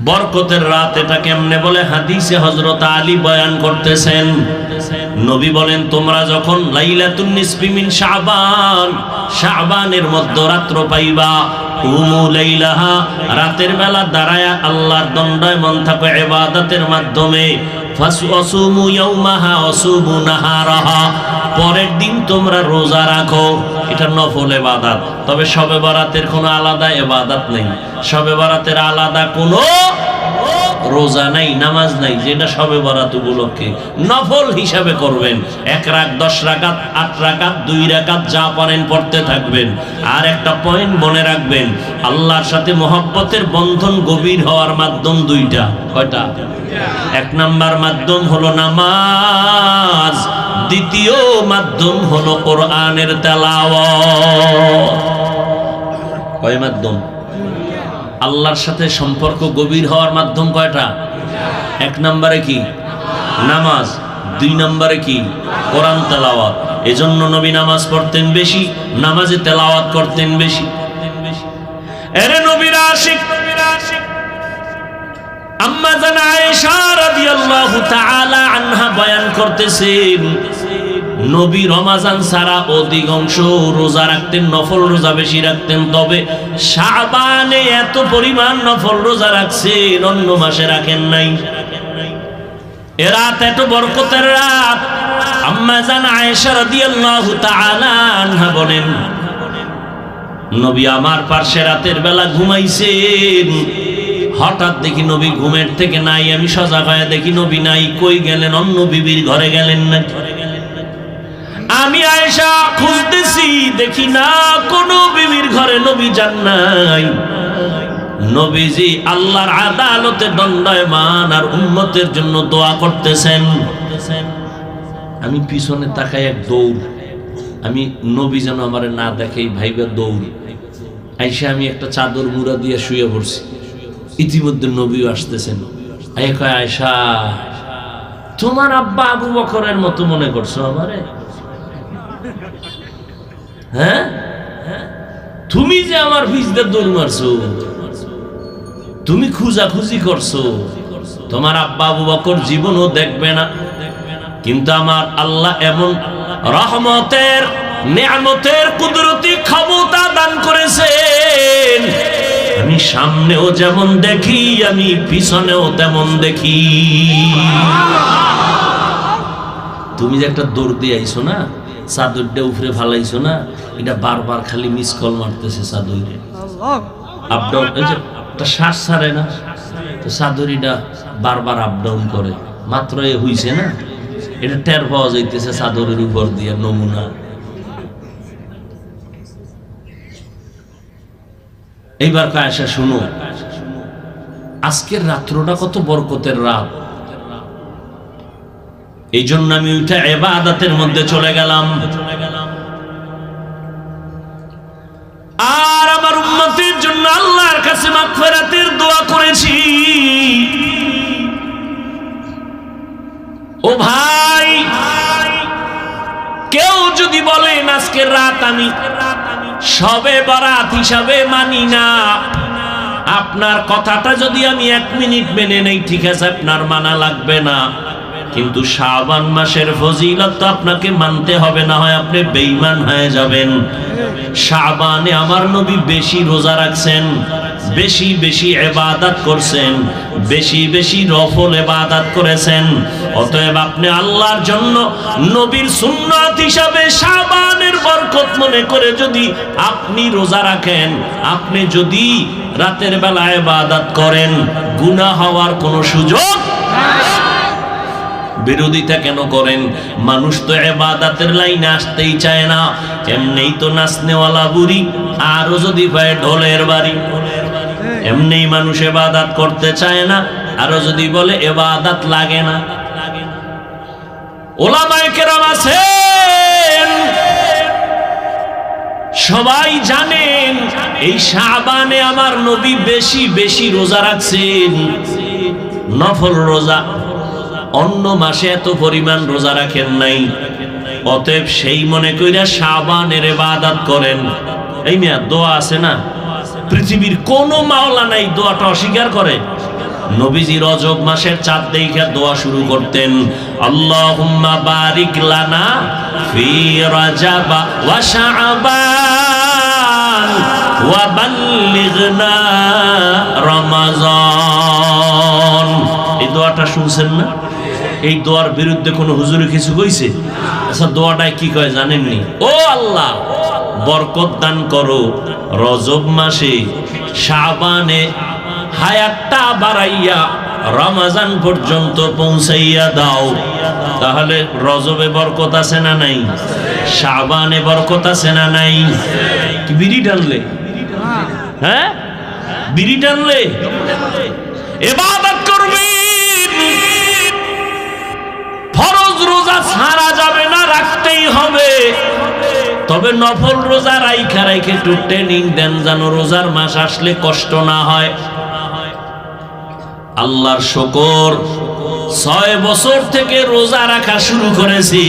বরকতের রাত এটা কেমনে বলে হাদিসে হযরত আলী বয়ান করতেছেন। নবী বলেন, তোমরা যখন লাইলাতুন নিসফি মিন শাবান, শাবানের মধ্যরাত্র পাইবা, কুমু লাইলাহা, রাতের বেলা দাঁড়ায়া আল্লাহর দণ্ডায়মান থাকো ইবাদতের মাধ্যমে, ফাসুমু ইয়াউমাহা ওয়াসুমু নাহারাহা, পরের দিন তোমরা রোজা রাখো। এটা নফল ইবাদত। তবে শবে বরাতের কোনো আলাদা ইবাদত নেই, শবে বরাতের আলাদা কোনো রোজা নাই, নামাজ নাই, যেটা শবে বরাত উপলক্ষে নফল হিসাবে করবেন। 1 রাকাত, 10 রাকাত, 8 রাকাত, 2 রাকাত যা পারেন পড়তে থাকবেন। আর একটা পয়েন্ট মনে রাখবেন, আল্লাহর সাথে মহব্বতের বন্ধন গভীর হওয়ার মাধ্যম দুইটা। কয়টা? 1 নাম্বার মাধ্যম হলো নামাজ, দ্বিতীয় মাধ্যম হলো কোরআনের তেলাওয়াত। কয় মাধ্যম? আল্লাহর সাথে সম্পর্ক গভীর হওয়ার মাধ্যম কয়টা? 1 নম্বরে কি? নামাজ। 2 নম্বরে কি? কোরআন তেলাওয়াত। এজন্য নবী নামাজ পড়তেন বেশি, নামাজে তেলাওয়াত করতেন বেশি। এরে নবীর আশিক আম্মা জান আয়েশা রাদিয়াল্লাহু তাআলা আনহা বয়ান করতেছেন, নবী রমাজান ছাড়া অধিকাংশ রোজা রাখতেন, নফল রোজা বেশি রাখতেন। তবে শাবানে এত পরিমাণ নফল রোজা রাখছেন, অন্য মাসে রাখেন নাই। এ রাত এত বরকতের রাত। আম্মা জান আয়েশা রাদিয়াল্লাহু তাআলা আনহা বলেন, নবী আমার পাশে রাতের বেলা ঘুমাইছেন, হঠাৎ দেখি নবী ঘুমের থেকে নাই। আমি সজাগ হয়ে দেখি নবী নাই। কই গেলেন? অন্য বিবির ঘরে গেলেন না। আমি আয়েশা খুঁজতেছি, দেখি না কোন বিবির ঘরে নবী যান নাই। নবীজি আল্লাহর আদালতে দণ্ডায়মান আর উম্মতের জন্য দোয়া করতেছেন। আমি পিছনে তাকাই, এক দৌড়। আমি নবী যেন আমার না দেখে ভাইবে দৌড়। আয়েশা আমি একটা চাদর মুড়া দিয়ে শুয়ে পড়ছি। ইতিমধ্যে নবীও আসতেছেন। আয়েশা, তোমার আব্বা আবু বকরের মতো মনে করছো আমারে? হ্যাঁ, তুমি যে আমার ভিজতে দৌড় মারছো, তুমি খুঁজাখুঁজি করছো, তোমার আব্বা আবু বকর জীবনও দেখবে না। কিন্তু আমার আল্লাহ এমন রহমতের, নিয়ামতের, কুদরতি ক্ষমতা দান করেছেন, আমি সামনেও যেমন দেখি, আমি পিছনেও তেমন দেখি। তুমি যে একটা দৌড় দিয়ে আইছো না, চাদরটা উপরে ফালাইছো না, এটা বারবার খালি মিস কল মারতেছে চাদরে। আপ ডাউন, একটা শ্বাস ছাড়ে না, তো চাদরিটা বারবার আপ ডাউন করে। মাত্র এ হইছে না, এটা টের পাওয়া যাইতেছে চাদরের উপর দিয়ে নমুনা। এইবার আয়েশা শুনো, আজকের রাত্রটা কত বরকতের রাত। এই জন্য আমি উঠে ইবাদতের মধ্যে চলে গেলাম। আর আমার উম্মতের জন্য আল্লাহর কাছে মাগফিরাতের দোয়া করেছি। ও ভাই, কেউ যদি বলেন আজকের রাত আমি শবে বরাত হিসাবে মানি না, আপনার কথাটা যদি আমি 1 মিনিট মেনে নেই, ঠিক আছে, আপনার মানা লাগবে না। কিন্তু শাবান মাসের ফজিলত তো আপনাকে মানতে হবে, না হয় আপনি বেঈমান হয়ে যাবেন। শাবানে আমার নবী বেশি রোজা রাখছেন, বেশি বেশি ইবাদত করছেন, বেশি বেশি নফল ইবাদত করেছেন। অতএব আপনি আল্লাহর জন্য নবীর সুন্নাত হিসাবে শাবানের বরকত মনে করে যদি আপনি রোজা রাখেন, আপনি যদি রাতের বেলা ইবাদত করেন, গুনাহ হওয়ার কোনো সুযোগ নেই। বিরোধিতা কেন করেন? মানুষ তো ইবাদতের লাইনে আসতেই চায় না। এমনিই তো নাচনেওয়ালা বুড়ি, আরো যদি পায় ঢোলের বাড়ি। এমনিই মানুষ ইবাদত করতে চায় না, আরো যদি বলে ইবাদত লাগে না। উলামায়ে কেরাম আছেন, সবাই জানেন এই শাবানে আমার নবী বেশি বেশি রোজা রাখছেন, নফল রোজা। অন্য মাসে এত পরিমাণ রোজা রাখেন নাই। অতএব সেই মনে কইরা শাবানের ইবাদত করেন। এই মিয়া দোয়া আছে না, পৃথিবীর কোন মাওলা নাই দোয়াটা অস্বীকার করে। নবীজি রজব মাসের চাঁদ দেখে দোয়া শুরু করতেন, আল্লাহুম্মা বারিক লানা ফি রাজাব ওয়া শাবান ওয়া বাল্লিগনা রমাজান। এই দোয়াটা শুনছেন না? এই দোয়ার বিরুদ্ধে কোন হুজুরে কিছু কইছে? আচ্ছা, দোয়াটায় কি কয় জানেননি? ও আল্লাহ, বরকত দান করো রজব মাসে, শাবানে হায়াতটা বাড়াইয়া রমজান পর্যন্ত পৌঁছাইয়া দাও। তাহলে রজবে বরকত আছে না নাই? শাবানে বরকত আছে না নাই? কি বিড়ি টানলে? হ্যাঁ, বিড়ি টানলে? ইবাদত করবেন, ফরজ রোজা ছাড়া যাবে না, রাখতেই হবে। তবে নফল রোজা রাইখা রাইখে একটু ট্রেনিং দেন, যেন রোজার মাস আসলে কষ্ট না হয়। আল্লাহর শুকর, 6 বছর থেকে রোজা রাখা শুরু করেছি,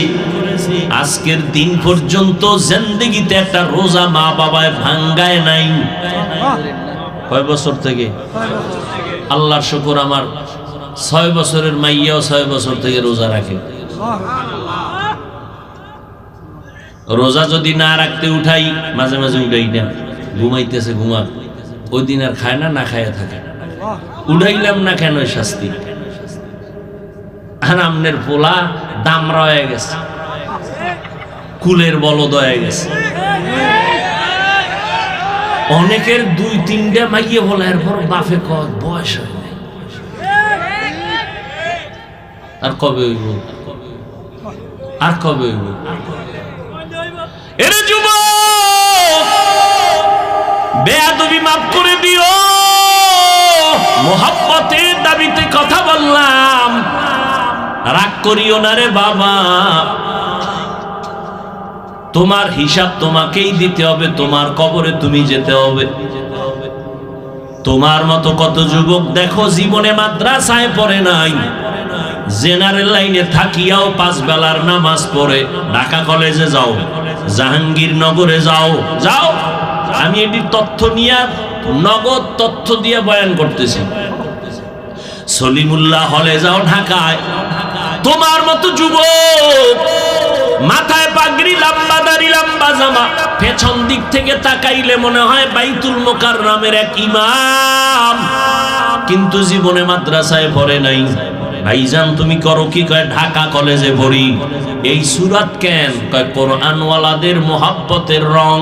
আজকের দিন পর্যন্ত জিন্দেগিতে একটা রোজা মা বাবায় ভাঙ্গায় নাই। কয় বছর থেকে? আল্লাহর শুকর, আমার 6 বছরের মাইয়াও 6 বছর থেকে রোজা রাখে। রোজা যদি না রাখতে উঠাই, মাঝে মাঝে উঠাই না, ঘুমাইতেছে ঘুমা, ওই দিন আর খায় না, না খায় থাকে। উঠাইলাম না কেন শাস্তি? আর আমনের পোলা দামরা হয়ে গেছে, কুলের বলদ হয়ে গেছে। অনেকের 2-3টা মাইয়ে বলে, এরপর বাপে কয় বয়স হয় নাই। আর কবে হইব? আর কবে হইব? এরে যুবক, বেয়াদবি মাফ করে দিও, মোহাব্বতের দাবিতে কথা বললাম, রাগ করিও না রে বাবা। তোমার হিসাব তোমাকেই দিতে হবে, তোমার কবরে তুমি যেতে হবে। তোমার মতো কত যুবক দেখো জীবনে মাদ্রাসায় পড়ে নাই, জেনারেল লাইনে থাকিয়াও 5 বেলার নামাজ পড়ে ঢাকা কলেজে যাও, জাহাঙ্গীরনগরে যাও। যাও, আমি এটি তথ্য নিয়ে, নগদ তথ্য দিয়ে বয়ান করতেছি। সলিমুল্লাহ হলে যাও ঢাকায়, তোমার মতো যুবক মাথায় পাগড়ি, লম্বা দাড়ি, লম্বা জামা, পেছন দিক থেকে তাকাইলে মনে হয় বাইতুল মুকাররমের এক ইমাম, কিন্তু জীবনে মাদ্রাসায় পড়ে নাই। ভাইজান তুমি করো কি? কয় ঢাকা কলেজে পড়ি। এই সূরাত কেন? কয় কোরআনওয়ালাদের মোহাব্বতের রং।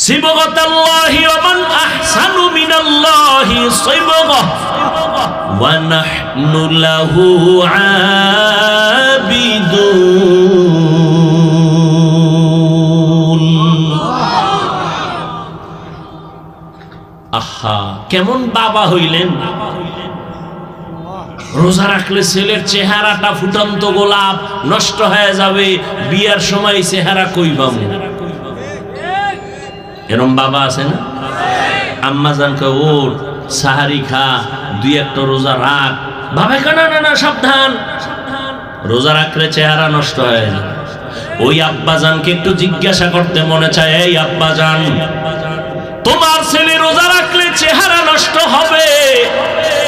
সিবগাতাল্লাহি ওয়া মান আহসানু মিনাল্লাহি সিবগা ওয়া নাহনু লাহু আবিদুন। আহা, কেমন বাবা হইলেন! রোজা রাখলে ছেলের চেহারাটা ফুটন্ত গোলাপ, নষ্ট হয়ে যাবে, বিয়ার সময় চেহারা কই পাবো? এরম বাবা আছে না? আম্মা জানকে ওর সাহারি খা, 2-1টা রোজা রাখ। বাবা কেন? না না, সাবধান, রোজা রাখলে চেহারা নষ্ট হয়ে যায়। ওই আব্বা জানকে একটু জিজ্ঞাসা করতে মনে চায়, এই আব্বা জান, তোমার ছেলে রোজা রাখলে চেহারা নষ্ট হবে,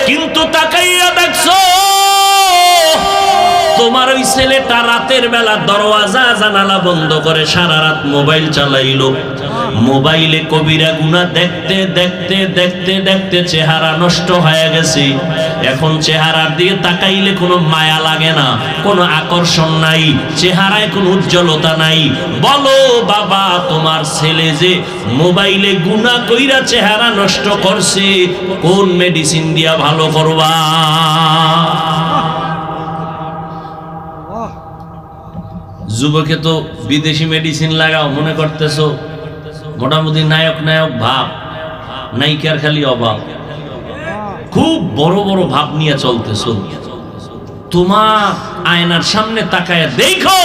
কিন্তু তাকাইয়া দেখছো তোমার ওই ছেলেটা রাতের বেলা দরওয়াজা জানালা বন্ধ করে সারা রাত মোবাইল চালাইলো, মোবাইলে কবিরা গুনাহ দেখতে দেখতে দেখতে দেখতে চেহারা নষ্ট হয়ে গেছে। এখন চেহারার দিকে তাকাইলে কোনো মায়া লাগে না, কোনো আকর্ষণ নাই, চেহারায় কোনো উজ্জ্বলতা নাই। বলো বাবা, তোমার ছেলে যে মোবাইলে গুনাহ কইরা চেহারা নষ্ট করছে, কোন মেডিসিন দিয়া ভালো করবা? যুবকে তো বিদেশি মেডিসিন লাগাও মনে করতেছো, মোটামুটি নায়ক নায়ক ভাব, নায়িকার খালি অভাব, খুব বড় বড় ভাব নিয়ে চলতেছো। তোমার আয়নার সামনে তাকায় দেখো,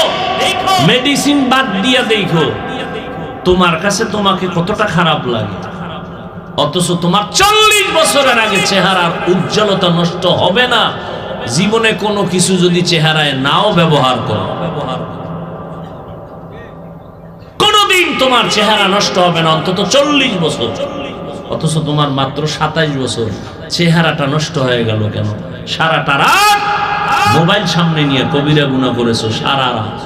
মেডিসিন বাদ দিয়া দেখো তোমার কাছে তোমাকে কতটা খারাপ লাগে। অথচ তোমার 40 বছরের আগে চেহারার উজ্জ্বলতা নষ্ট হবে না, জীবনে কোনো কিছু যদি চেহারায় নাও ব্যবহার করো, কোনদিন তোমার চেহারা নষ্ট হবে না, অন্তত 40 বছর। অথচ তোমার মাত্র 27 বছর, চেহারাটা নষ্ট হয়ে গেল কেন? সারাটা রাত মোবাইল সামনে নিয়ে কবিরা গুনাহ করেছো, সারা রাত।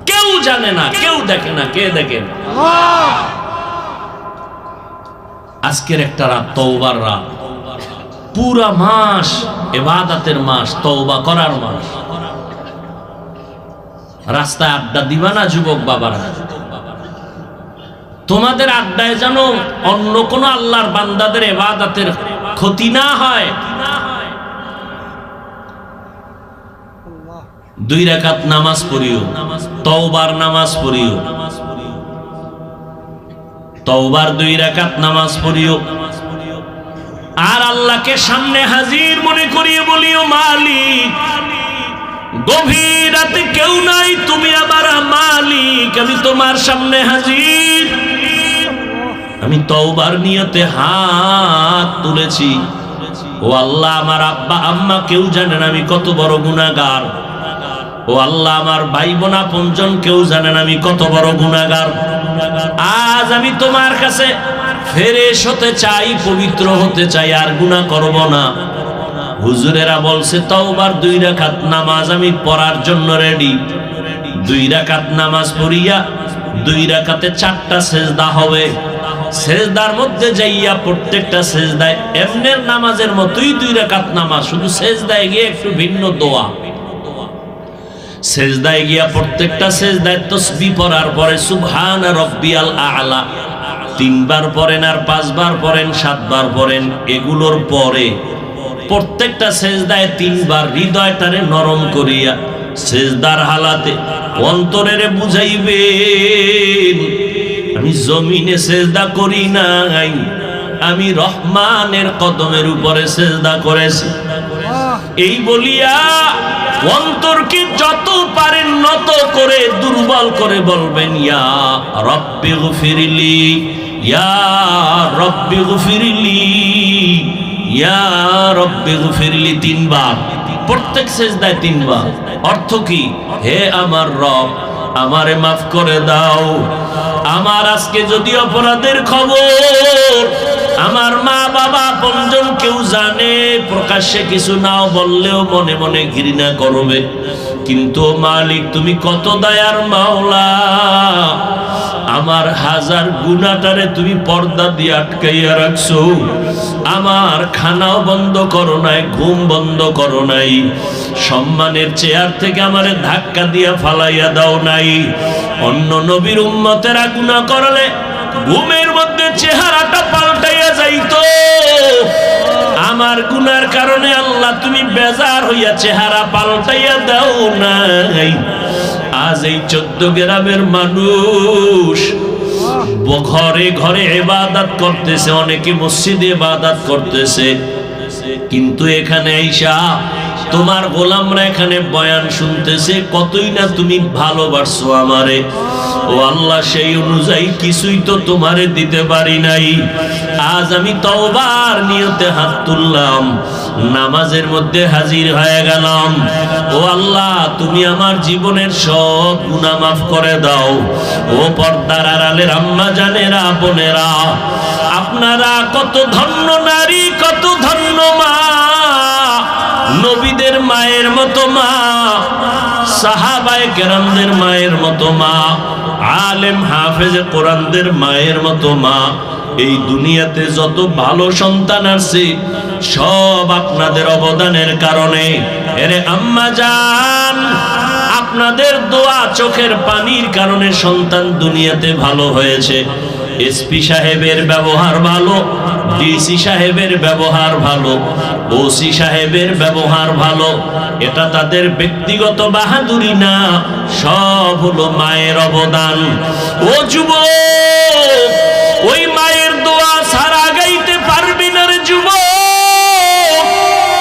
কেউ জানে না, কেউ দেখে না, কে দেখে? আজকের একটা রাত তওবার রাত, পুরা মাস ইবাদতের মাস, তওবা করার মাস। রাস্তায় আড্ডা দিবা না যুবক বাবারা? তোমাদের আড্ডায় যেন অন্য কোন আল্লাহর বান্দাদের ইবাদতের ক্ষতি না হয়। 2 রাকাত নামাজ পড়িও, তওবার নামাজ পড়িও, তওবার 2 রাকাত নামাজ পড়িও। আর আল্লাহকে সামনে হাজির মনে করিয়ে বলিও, মালিক গভীর রাতে কেউ নাই, তুমি আমার মালিক, আমি তোমার সামনে হাজির। আমি তওবার নিয়তে হাত তুলেছি। ও আল্লাহ, আমার আব্বা আম্মা কেউ জানেন আমি কত বড় গুনাহগার। ও আল্লাহ, আমার ভাই বোন আপনজন কেউ জানেন আমি কত বড় গুনাহগার। আজ আমি তোমার কাছে ফ্রেশ হতে চাই, পবিত্র হতে চাই, আর গুনাহ করব না। হুজুরেরা বলছে তওবার 2 রাকাত নামাজ আমি পড়ার জন্য রেডি। 2 রাকাত নামাজ পড়িয়া 2 রাকাতে 4টা সেজদা হবে। সেজদার মধ্যে যাইয়া প্রত্যেকটা সেজদায় এমনের নামাজের মতোই 2 রাকাত নামাজ, শুধু সেজদায় গিয়ে একটু ভিন্ন দোয়া। সেজদায় গিয়া প্রত্যেকটা সেজদায় তাসবিহ পড়ার পরে সুবহান রাব্বিয়াল আ'লা 3 বার পড়েন, আর 5 বার পড়েন, 7 বার পড়েন। এগুলোর পরে প্রত্যেকটা সেজদায় 3 বার হৃদয়টারে নরম করিয়া সেজদার হালাতে অন্তরেরে বুঝাইবেন, আমি জমিনে সেজদা করি নাই, আমি রহমানের কদমের উপরে সেজদা করেছি। এই বলিয়া অন্তরকে যত পারেন নত করে, দুর্বল করে বলবেন, ইয়া রব্বি গফিরলি, ইয়া রব্বি গফিরলি, ইয়া রব্বি গফিরলি 3 বার, প্রত্যেক সেজদায় 3 বার। অর্থ কি? হে আমার রব, আমারে মাফ করে দাও। আমার আজকে যদি অপরাধের খবর আমার মা বাবা আপনজন কেউ জানে, প্রকাশ্যে কিছু নাও বললেও মনে মনে ঘৃণা করবে, কিন্তু মালিক তুমি কত দয়ার মাওলা, আমার হাজার গুনাহটারে তুমি পর্দা দিয়ে আটকাইয়া রাখছো। আমার খানাও বন্ধ করো নাই, ঘুম বন্ধ করো নাই, সম্মানের চেয়ার থেকে আমারে ধাক্কা দিয়া ফালাইয়া দাও নাই। অন্য নবীর উম্মতেরা গুনাহ করলে ঘুমের মধ্যে চেহারাটা পাল্টাইয়া যাইতো, আমার গুনার কারণে আল্লাহ তুমি বেজার হইয়া চেহারা পাল্টাইয়া দাও নাই। আজ এই 14 গ্রামের মানুষ ঘরে ঘরে ইবাদত করতেছে, অনেকে মসজিদে ইবাদত করতেছে, কিন্তু এখানে আইসা তোমার গোলামরা এখানে বয়ান শুনতেছে, কতই না তুমি ভালোবাসছো আমারে। ও আল্লাহ, সেই অনুযায়ী কিছুই তো তোমারে দিতে পারি নাই। আজ আমি তওবার নিয়তে হাত তুললাম, নামাজের মধ্যে হাজির হয়ে গেলাম। ও আল্লাহ, তুমি আমার জীবনের সব গুনাহ মাফ করে দাও। ও পর্দার আড়ালের আম্মা জানেরা, বোনেরা, আপনারা কত ধন্য নারী, কত ধন্য মা, নবীদের মায়ের মতো মা, সাহাবায়ে কেরামদের মায়ের মতো মা, আলেম হাফেজে কোরআনদের মায়ের মতো মা। এই দুনিয়াতে যত ভালো সন্তান আছে সব আপনাদের অবদানের কারণে। এরে আম্মা জান, আপনাদের দোয়া চোখের পানির কারণে সন্তান দুনিয়াতে ভালো হয়েছে। এসপি সাহেবের ব্যবহার ভালো, ডিসি সাহেবের ব্যবহার ভালো, ওসি সাহেবের ব্যবহার ভালো, এটা তাদের ব্যক্তিগত বাহাদুরি না, সব হলো মায়ের অবদান। ও যুবক, ওই মায়ের দোয়া ছাড়া গাইতে পারবি না রে যুবক।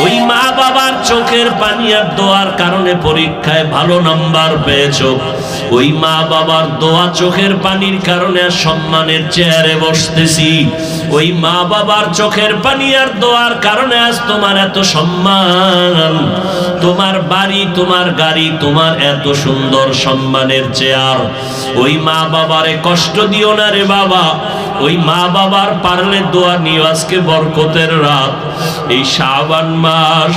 ওই মা বাবার চোখের পানি আর দোয়ার কারণে পরীক্ষায় ভালো নাম্বার পেয়েছো। ওই মা বাবার দোয়া চোখের পানির কারণে সম্মানের চেয়ারে বসতেছি। ওই মা বাবার চোখের পানি আর দোয়ার কারণে আজ তোমার এত সম্মান, তোমার বাড়ি, তোমার গাড়ি, তোমার এত সুন্দর সম্মানের চেয়ার। ওই মা বাবারে কষ্ট দিও না রে বাবা। ওই মা বাবার পারলে দোয়া নিও। আজকে বরকতের রাত, এই শাবান মাস,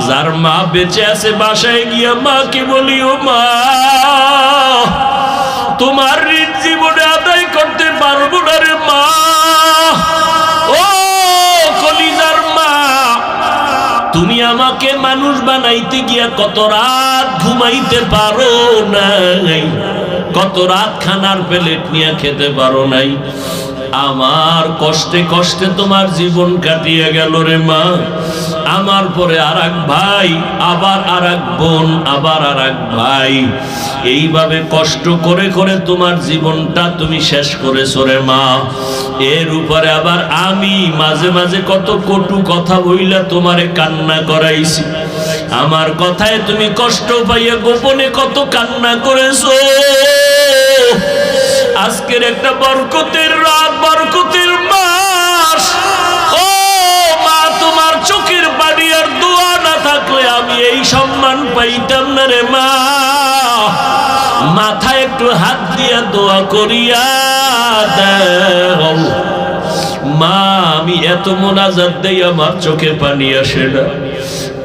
যার মা বেঁচে আছে বাসায় গিয়া মাকে বলিও, মা তোমার ঋণ জীবনে আদায় করতে পারবো না রে মা। ও কলিজার মা, তুমি আমাকে মানুষ বানাইতে গিয়া কত রাত ঘুমাইতে পারো নাই, কত রাত খানার প্লেট নিয়ে খেতে পারো নাই। আমার কষ্টে কষ্টে তোমার জীবন কাটিয়ে গেল রে মা। আমার পরে আর এক ভাই, আবার আর এক বোন, আবার আর এক ভাই, এইভাবে কষ্ট করে করে তোমার জীবনটা তুমি শেষ করেছো রে মা। এর উপরে আবার আমি মাঝে মাঝে কত কটু কথা বইলা তোমারে কান্না করাইছি। আমার কথায় তুমি কষ্ট পাইয়া গোপনে কত কান্না করেছো। আজকের একটা বরকতের রাত, বরকতের মাস। ও মা, তোমার চোখের পানি আর দোয়া না থাকলে আমি এই সম্মান পাইতাম না রে মা। মাথায় একটু হাত দিয়া দোয়া করিয়া দাও মা। আমি এত মোনাজাত দেই আমার চোখে পানি আসে না।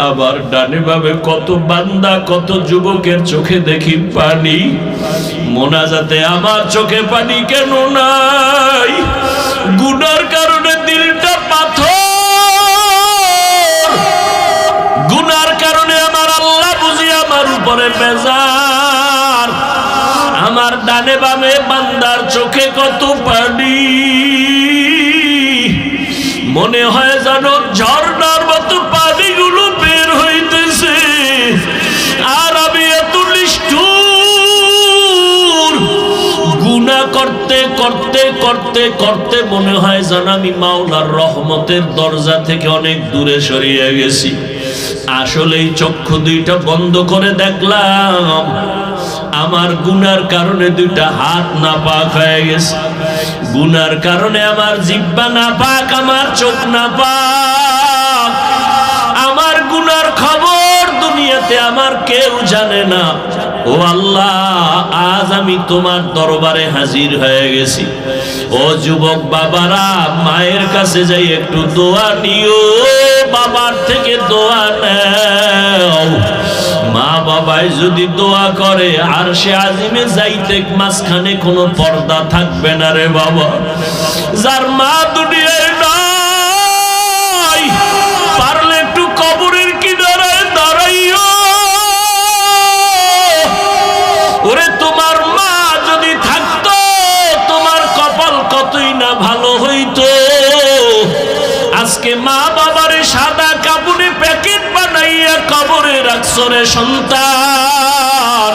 আবার ডানে ভাবে কত বান্দা, কত যুবকের চোখে দেখি পানি। মোনাজাতে আমার চোখে পানি কেন নাই? গুনার কারণে দিলটা পাথর। গুনার কারণে আমার আল্লাহ বুঝি আমার উপরে বেজার। আমার ডানে বামে বান্দার চোখে কত পানি, মনে হয় জানো ঝর্ণার মতো পানিগুলো বের হইতেছে। আর আমি এত নিষ্ঠুর, গুনাহ করতে করতে করতে করতে মনে হয় জানো আমি মাওলার রহমতের দরজা থেকে অনেক দূরে সরিয়ে গেছি। আসলেই চক্ষু দুইটা বন্ধ করে দেখলাম আমার গুনার কারণে দুইটা হাত নাপাক হয়ে গেছে। গুনার কারণে আমার জিহ্বা নাপাক, আমার চোখ নাপাক। আমার গুনার খবর দুনিয়াতে আমার কেউ জানে না। ও আল্লাহ, আজ আমি তোমার দরবারে হাজির হয়ে গেছি। ও যুবক বাবারা, মায়ের কাছে যাই একটু দোয়া নিও, বাবার থেকে দোয়া নাও। মা বাবাই যদি দোয়া করে আর সে আজিমে যাইতে মাঝখানে কোনো পর্দা থাকবে না রে বাবা। যার মা দুনিয়ায় নাই, পারলে একটু কবরের কিনারায় দাঁড়াইও। ওরে তোমার মা যদি থাকতো, তোমার কপাল কতই না ভালো হইতো। আজকে মা বাবারে সাদা কাপড়ে প্যাকেট বানাইয়া কবরে রাখছো রে সন্তান।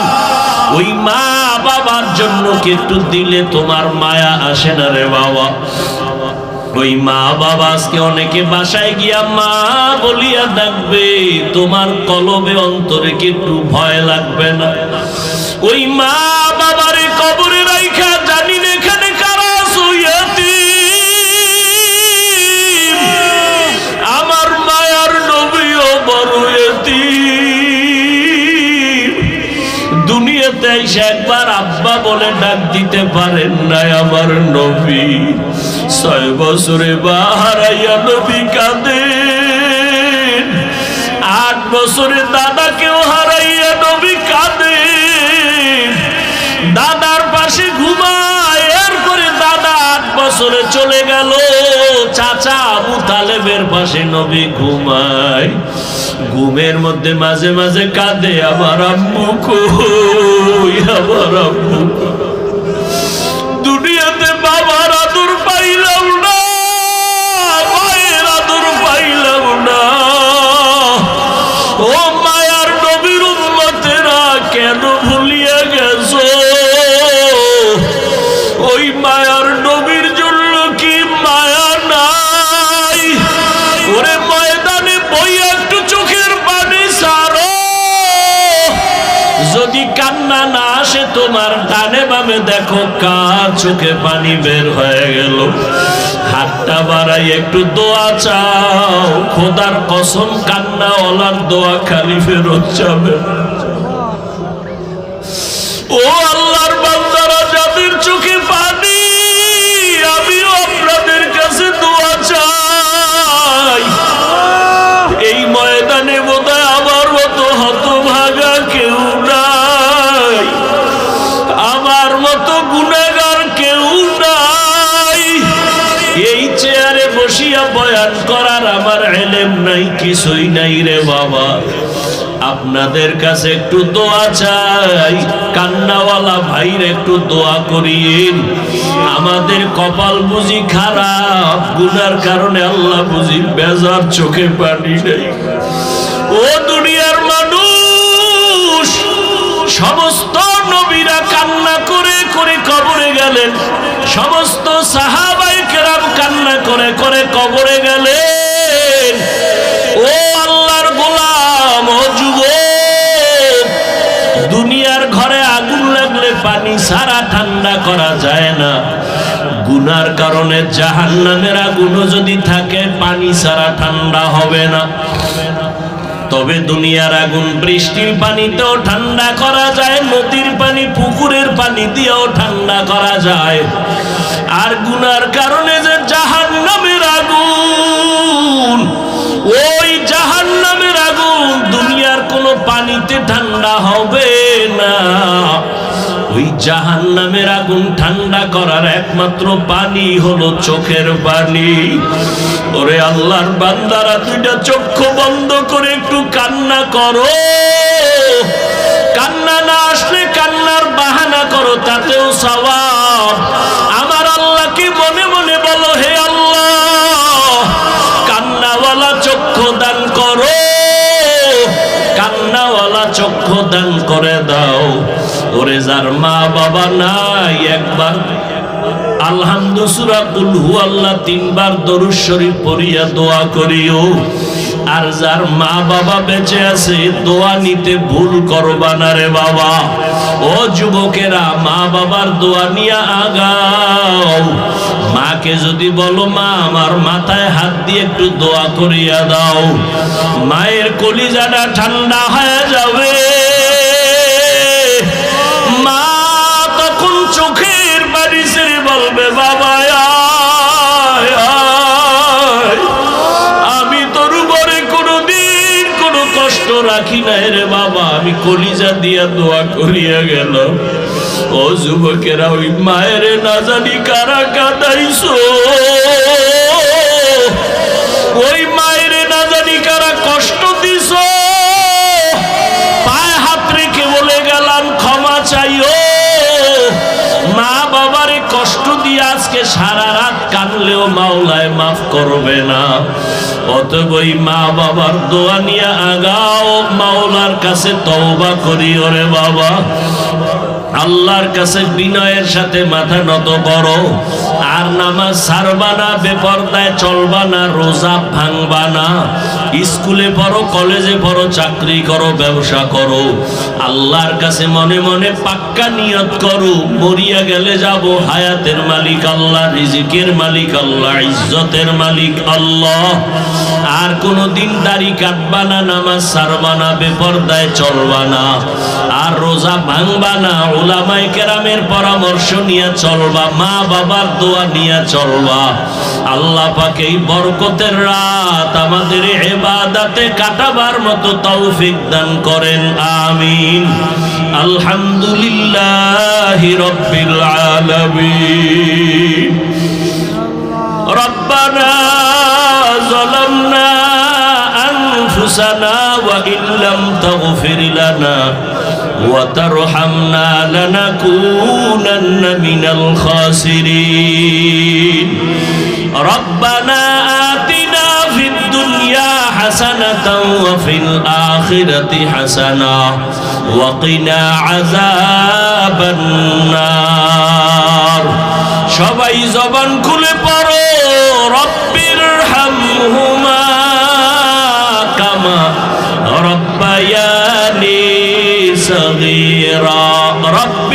ওই মা বাবার জন্য কি একটু দিলে তোমার মায়া আসে না রে বাবা? ওই মা বাবা আজকে অনেকে বাসায় গিয়া মা বলিয়া ডাকবে, তোমার কলবে অন্তরে কি একটু ভয় লাগবে না? ওই মা বাবারে কবরে রাইখা জানি না এখানে কারা শুইয়াতি। আমার মায়ার নবীও বড় এতিম। দুনিয়াতে এসে একবার আব্বা বলে ডাক দিতে পারেন নাই আমার নবী। 6 বছরে বাহারাইয়া নবী কাঁদেন। 8 বছরে দাদাকেও হারাইয়া নবী কাঁদেন। দাদার পাশে ঘুমায়, এরপরে দাদা 8 বছরে চলে গেল। চাচা আবু তালেবের পাশে নবী ঘুমায়। ঘুমের মধ্যে মাঝে মাঝে কাঁদে, আমার আম্মু কই, আমার আম্মু কই। দুনিয়াতে বাবার আদর পাইলাম না, মায়ের আদর পাইলাম না। ও মায়ার নবীর উম্মতেরা কেন ভুলিয়া গেছো? ওই মায়ার নবীর জন্য কি মায়া নাই? ওরে ময়দানে বইয়া একটু চোখের পানি সারো। যদি কান্না না আসে তোমার ডানে বামে দেখো কার চোখে পানি বের হয়ে গেল, হাতটা বাড়াই একটু দোয়া চাও, খোদার কসম কান্নাওয়ালার দোয়া খালি ফেরত যাবে। ও আল্লাহর বান্দারা, যাদের চোখে পানি, আমিও আপনাদের কাছে দোয়া চাই। এই ময়দানে বোধহয় আমার মতো হতভাগা কেউ নাই, আমার মতো গুনাহগার কেউ নাই। এই চেয়ারে বসিয়া বয়ান করার আমার ইলম নাই, কিছুই নাই রে বাবা। আপনাদের কাছে একটু দোয়া চাই, কান্নাওয়ালা ভাইর একটু দোয়া করিয়েন। আমাদের কপাল বুঝি খারাপ, গুনার কারণে আল্লাহ বুঝি বেজার, চোখে পানি নেই। ও দুনিয়ার মানুষ, সমস্ত নবীরা কান্না করে করে কবরে গেলেন, সমস্ত সাহাবায়ে কেরাম কান্না করে করে কবরে গেলেন। ও আল্লাহর গোলাম, ও যুবক, দুনিয়ার ঘরে আগুন লাগলে পানি ছাড়া ঠান্ডা করা যায় না। গুনার কারণে জাহান্নামের আগুনও যদি থাকে, পানি ছাড়া ঠান্ডা হবে না। তবে দুনিয়ার আগুন বৃষ্টির পানিতেও ঠান্ডা করা যায়, নদীর পানি পুকুরের পানি দিয়েও ঠান্ডা করা যায়। আর গুনার কারণে যে জাহান্নামের আগুন, ওই জাহান্নামের আগুন দুনিয়ার কোনো পানিতে ঠান্ডা হবে না। ওই জাহান্নামের আগুন ঠান্ডা করার একমাত্র পানি হলো চোখের পানি। ওরে আল্লাহর বান্দারা, দুইটা চক্ষু বন্ধ করে একটু কান্না করো। কান্না না আসলে কান্নার বাহানা করো, তাতেও সওয়াব। আমার আল্লাহকে মনে মনে বলো, হে আল্লাহ, কান্নাওয়ালা চক্ষু দান করো, কান্নাওয়ালা চক্ষু দান করে দাও। ওরে যার মা বাবা নাই, একবার আলহামদু সূরা কুল হুয়াল্লাহ 3 বার দরুদ শরীফ পড়িয়া দোয়া করিও। আর যার মা বাবা বেঁচে আছে, দোয়া নিতে ভুল করবা না রে বাবা। ও যুবকেরা, মা বাবার দোয়া নিয়ে আগাও। মাকে যদি বলো, মা আমার মাথায় হাত দিয়ে একটু দোয়া করিয়া দাও, মায়ের কলিজাটা ঠান্ডা হয়ে যাবে। মা তখন চোখের পানি ছেড়ে বলবে, বাবা আমি তোর উপরে কোনোদিন কোনো কষ্ট রাখি নাই রে বাবা, আমি কলিজা দিয়া দোয়া করিয়া গেল। ও যুবকেরা, ওই মায়ের না জানি কারা কাঁদাইছো, ওই মায়ের না জানি কারা কষ্ট দিছো। পায়ে হাত রেখে বলে গেলাম, ক্ষমা চাইও। মা বাবারে কষ্ট দিয়ে আজকে সারা রাত কাঁদলেও মাওলায় মাফ করবে না। অতএব ওই মা বাবার দোয়া নিয়ে আগাও, মাওলার কাছে তওবা করিও রে বাবা। আল্লাহর কাছে বিনয়ের সাথে মাথা নত করো। আর নামাজ ছাড়বা না, বেপরদায় চলবা না, রোজা ভাঙবা না। স্কুলে পড়ো, কলেজে পড়ো, চাকরি করো, ব্যবসা করো, আল্লাহর কাছে মনে মনে পাক্কা নিয়ত করো, মরিয়া গেলে যাব হায়াতের মালিক আল্লাহ, রিজিকের মালিক আল্লাহ, ইজ্জতের মালিক আল্লাহ। আর কোনো দিন দাড়ি কাটবা না, নামাজ ছাড়বা না, বেপরদায় চলবা না, আর রোজা ভাঙবা না। উলামায়ে কেরামের পরামর্শ নিয়ে চলবা, মা বাবার দোয়া নিয়ে চলবা। আল্লাহ পাক এই বরকতের রাত আমাদের ইবাদতে কাটাবার মতো তৌফিক দান করেন, আমিন। আলহামদুলিল্লাহি রাব্বিল আলামিন। রব্বানা যালামনা আনফুসানা ওয়া ইল্লাম তাগফির লানা وترحمنا لنكونن من الخاسرين ربنا آتنا في الدنيا حسنة وفي الآخرة حسنة وقنا عذاب النار সবাই জবান খুলে পড়ো রব্বির হামহুমা কামা রব্বায়ানি صغيرا رب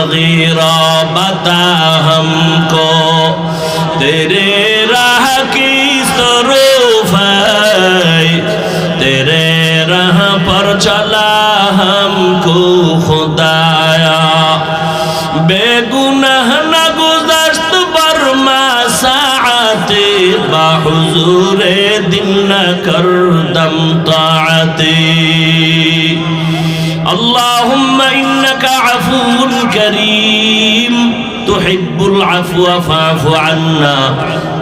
सगीरा बता हमको तेरे राह की तरूफ है तेरे राह पर चला हमको खुदाया बेगुनाह न गुज़श्त बरमा साअते बाहुज़ूरे दिल न करदम ताअते अल्लाहुम्मा इन्नका अफ़ूउन करीम तुहिब्बुल अफ़्व फ़अफ़ु अन्ना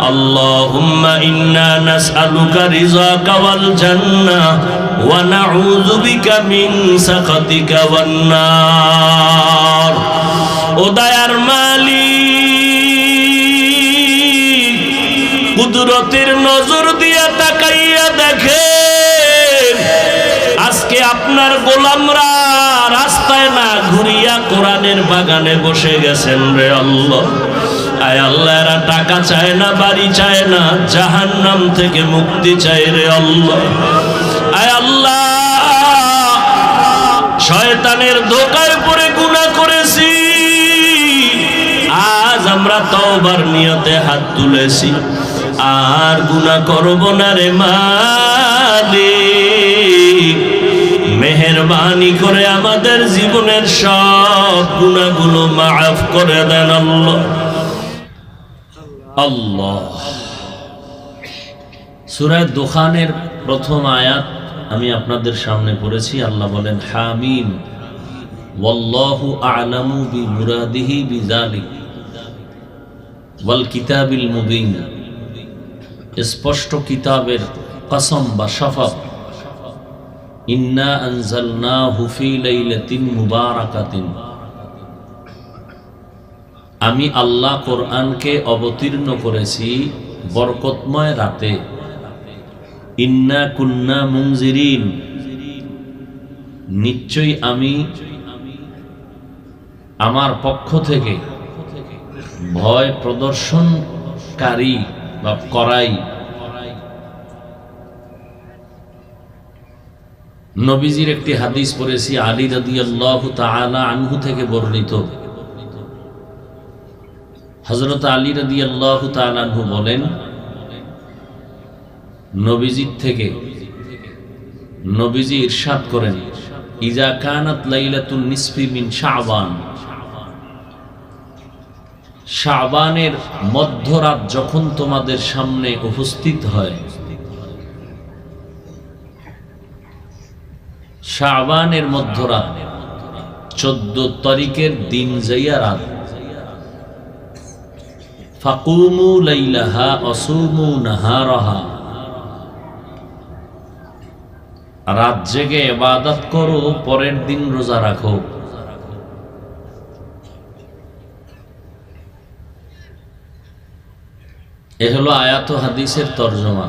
अल्लाहुम्मा इन्ना नस्अलुका रिज़ाका वल जन्नह व नऊज़ु बिका मिन सख़तिका वन नार। ओ दयार मालिक কুদরতের নজর দিয়া তাকাইয়া দেখেন আজকে আপনার গোলামরা রাস্তায় না ঘুরিয়া কোরআনের বাগানে বসে গেছেন রে আল্লাহ। আয় আল্লাহ, এরা টাকা চায় না, বাড়ি চায় না, জাহান্নাম থেকে মুক্তি চায় রে আল্লাহ। আয় আল্লাহ, শয়তানের ধোঁকায় পড়ে গুনাহ করেছি, আজ আমরা তওবার নিয়তে হাত তুলেছি, আর গুনাহ করব না রে মালিক। মেহেরবানি করে আমাদের জীবনের সব গুনাহগুলো মাফ করে দেন আল্লাহ। আল্লাহ। সূরা দুখানের প্রথম আয়াত আমি আপনাদের সামনে পড়েছি। আল্লাহ বলেন হামিম ওয়াল্লাহু আ'লামু বিমুরাদিহি বিযালিক ওয়াল কিতাবিল মুবিন। স্পষ্ট কিতাবের কসম বা শপথ। ইন্না আনজালনাহু ফি লাইলাতিন মুবারাকাতিন। আমি আল্লাহ কোরআনকে অবতীর্ণ করেছি বরকতময় রাতে। ইন্না কুন্না মুনজিরিন। নিশ্চয়ই আমি আমার পক্ষ থেকে ভয় প্রদর্শনকারী বা করাই। নবীজির একটি হাদিস পড়েছি আলী রাদিয়াল্লাহু তাআলা আনহু থেকে বর্ণিত। হযরত আলী রাদিয়াল্লাহু তাআলা আনহু বলেন, নবীজির থেকে নবীজি ইরশাদ করেন, ইজা কানাত লাইলাতুন নিসফি মিন শাবান। শাবানের মধ্যরাত যখন তোমাদের সামনে উপস্থিত হয়, শাবানের মধ্যরাত 14 তারিখের দিন যাইয়া রাত। ফাকুমু লাইলাহা আসুমু নাহারাহা। রাত জেগে ইবাদত করো, পরের দিন রোজা রাখো। এ হলো আয়াত ও হাদিসের তরজমা।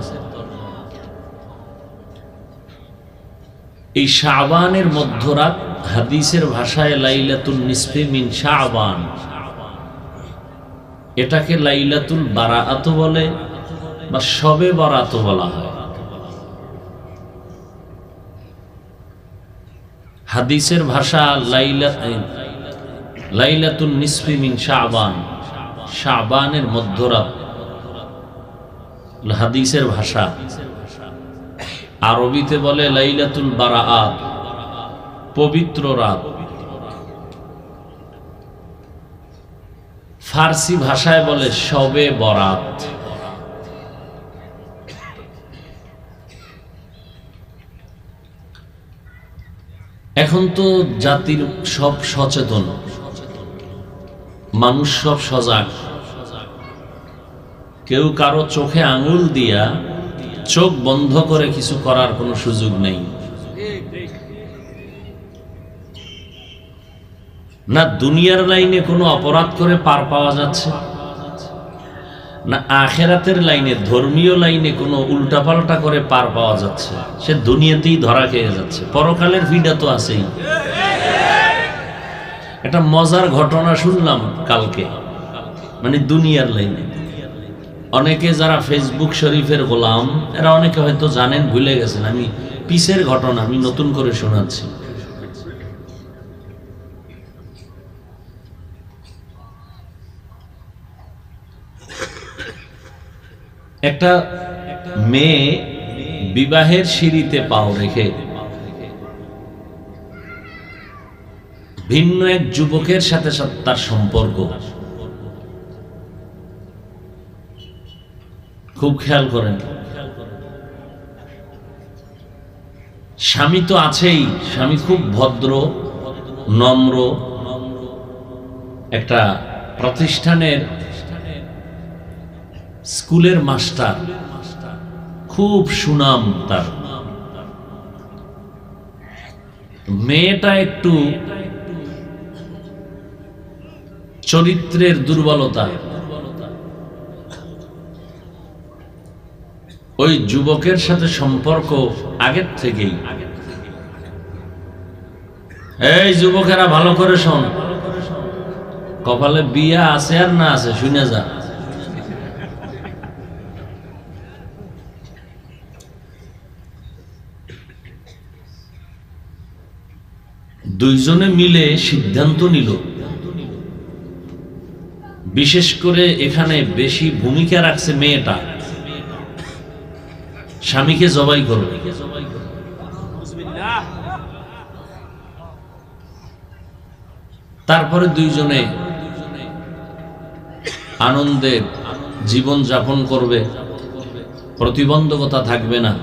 এই শাবানের মধ্যরাত হাদিসের ভাষায় লাইলাতুল নিসফি মিন শাবান। এটাকে লাইলাতুল বারাআত বলে বা শবে বরাত বলা হয়। হাদিসের ভাষা লাইলাতুল নিসফি মিন শাবান, শাবানের মধ্যরাত হাদিসের ভাষা। আরবিতে বলে লাইলাতুল বারাআত, পবিত্র রাত। ফার্সি ভাষায় বলে শবে বরাত। এখন তো জাতির সব সচেতন, মানুষ সব সজাগ। কেউ কারো চোখে আঙুল দিয়া চোখ বন্ধ করে কিছু করার কোনো সুযোগ নেই। না দুনিয়ার লাইনে কোনো অপরাধ করে পার পাওয়া যাচ্ছে, না আখেরাতের লাইনে ধর্মীয় লাইনে কোনো উল্টাপাল্টা করে পার পাওয়া যাচ্ছে। সে দুনিয়াতেই ধরা খেয়ে যাচ্ছে, পরকালের ভিড়া তো আছেই। একটা মজার ঘটনা শুনলাম কালকে, মানে দুনিয়ার লাইনে। অনেকে যারা ফেসবুক শরীফের গোলাম, এরা অনেকে হয়তো জানেন, ভুলে গেছেন। আমি পিসের ঘটনা আমি নতুন করে শোনাচ্ছি। একটা মেয়ে বিবাহের সিঁড়িতে পাও রেখে ভিন্ন এক যুবকের সাথে তার সম্পর্ক, খুব খেয়াল করেন। স্বামী তো আছেই, স্বামী খুব ভদ্র নম্র, একটা প্রতিষ্ঠানের স্কুলের মাস্টার, খুব সুনাম তার। মেয়েটা একটু চরিত্রের দুর্বলতা, ওই যুবকের সাথে সম্পর্ক আগের থেকেই। এই যুবকেরা ভালো করে শোন, কপালে বিয়া আছে আর না আছে শুনে যা। দুইজনে মিলে সিদ্ধান্ত নিল, বিশেষ করে এখানে বেশি ভূমিকা রাখছে মেয়েটা, স্বামীকে জবাই করবে। তারপরে দুইজনে আনন্দে জীবন যাপন করবে, প্রতিবন্ধকতা থাকবে না।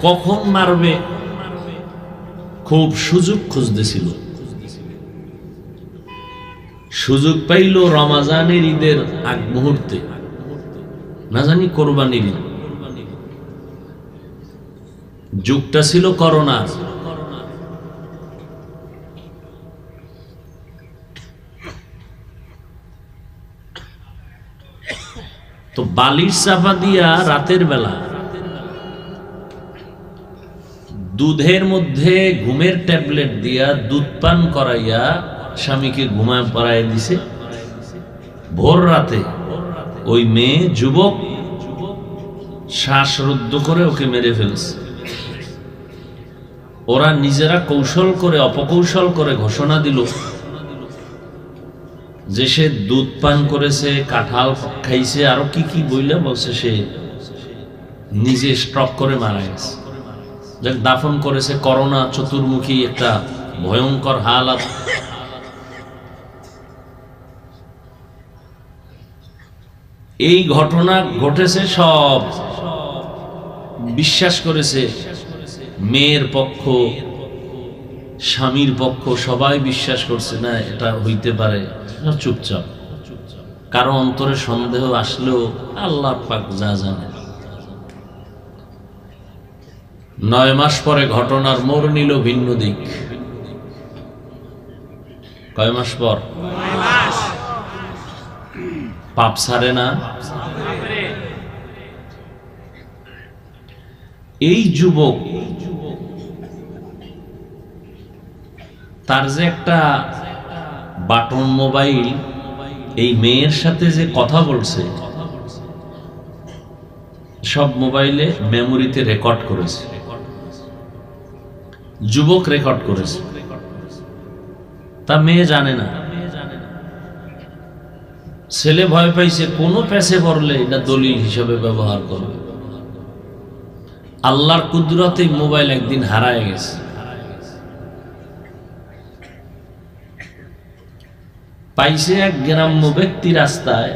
কখন মারবে খুব সুযোগ খুঁজতেছিল, সুযোগ পাইল রমাজানের ঈদের আগ মুহূর্তে, না জানি কোরবানির ঈদ, যুগটা ছিল করোনা। তো বালিশ চাপা দিয়া রাতের বেলা দুধের মধ্যে ঘুমের ট্যাবলেট দিয়া দুধ পান করাইয়া স্বামীকে ঘুমায় পড়ায় দিছে। ভোর রাতে ওই মেয়ে যুবক শ্বাসরুদ্ধ করে ওকে মেরে ফেলছে। ওরা নিজেরা কৌশল করে অপকৌশল করে ঘোষণা দিল যে সে দুধ পান করেছে, কাঁঠাল খাইছে, আরো কি কি বইলে বলছে সে নিজে স্ট্রোক করে মারা গেছে। যাক, দাফন করেছে। করোনা চতুর্মুখী একটা ভয়ঙ্কর হালাত। এই ঘটনা ঘটেছে, সব বিশ্বাস করেছে, মেয়ের পক্ষ স্বামীর পক্ষ সবাই বিশ্বাস করছে না এটা হইতে পারে। চুপচাপ, কারো অন্তরে সন্দেহ আসলেও আল্লাহ পাক যা জানে। 9 মাস পরে ঘটনার মোড় নিল ভিন্ন দিক। কয় মাস পর? পাপ ছাড়ে না। এই যুবক তার যে একটা বাটন মোবাইল, এই মেয়ের সাথে যে কথা বলছে সব মোবাইলে মেমোরিতে রেকর্ড করেছে, যুবক রেকর্ড করেছে, তা মেয়ে জানে না। ছেলে ভয় পাইছে, কোনো প্যাসে পড়লে এটা দলিল হিসেবে ব্যবহার করবে। আল্লাহর কুদরতে মোবাইল একদিন হারায় গেছে। পাইছে এক গ্রাম্য ব্যক্তি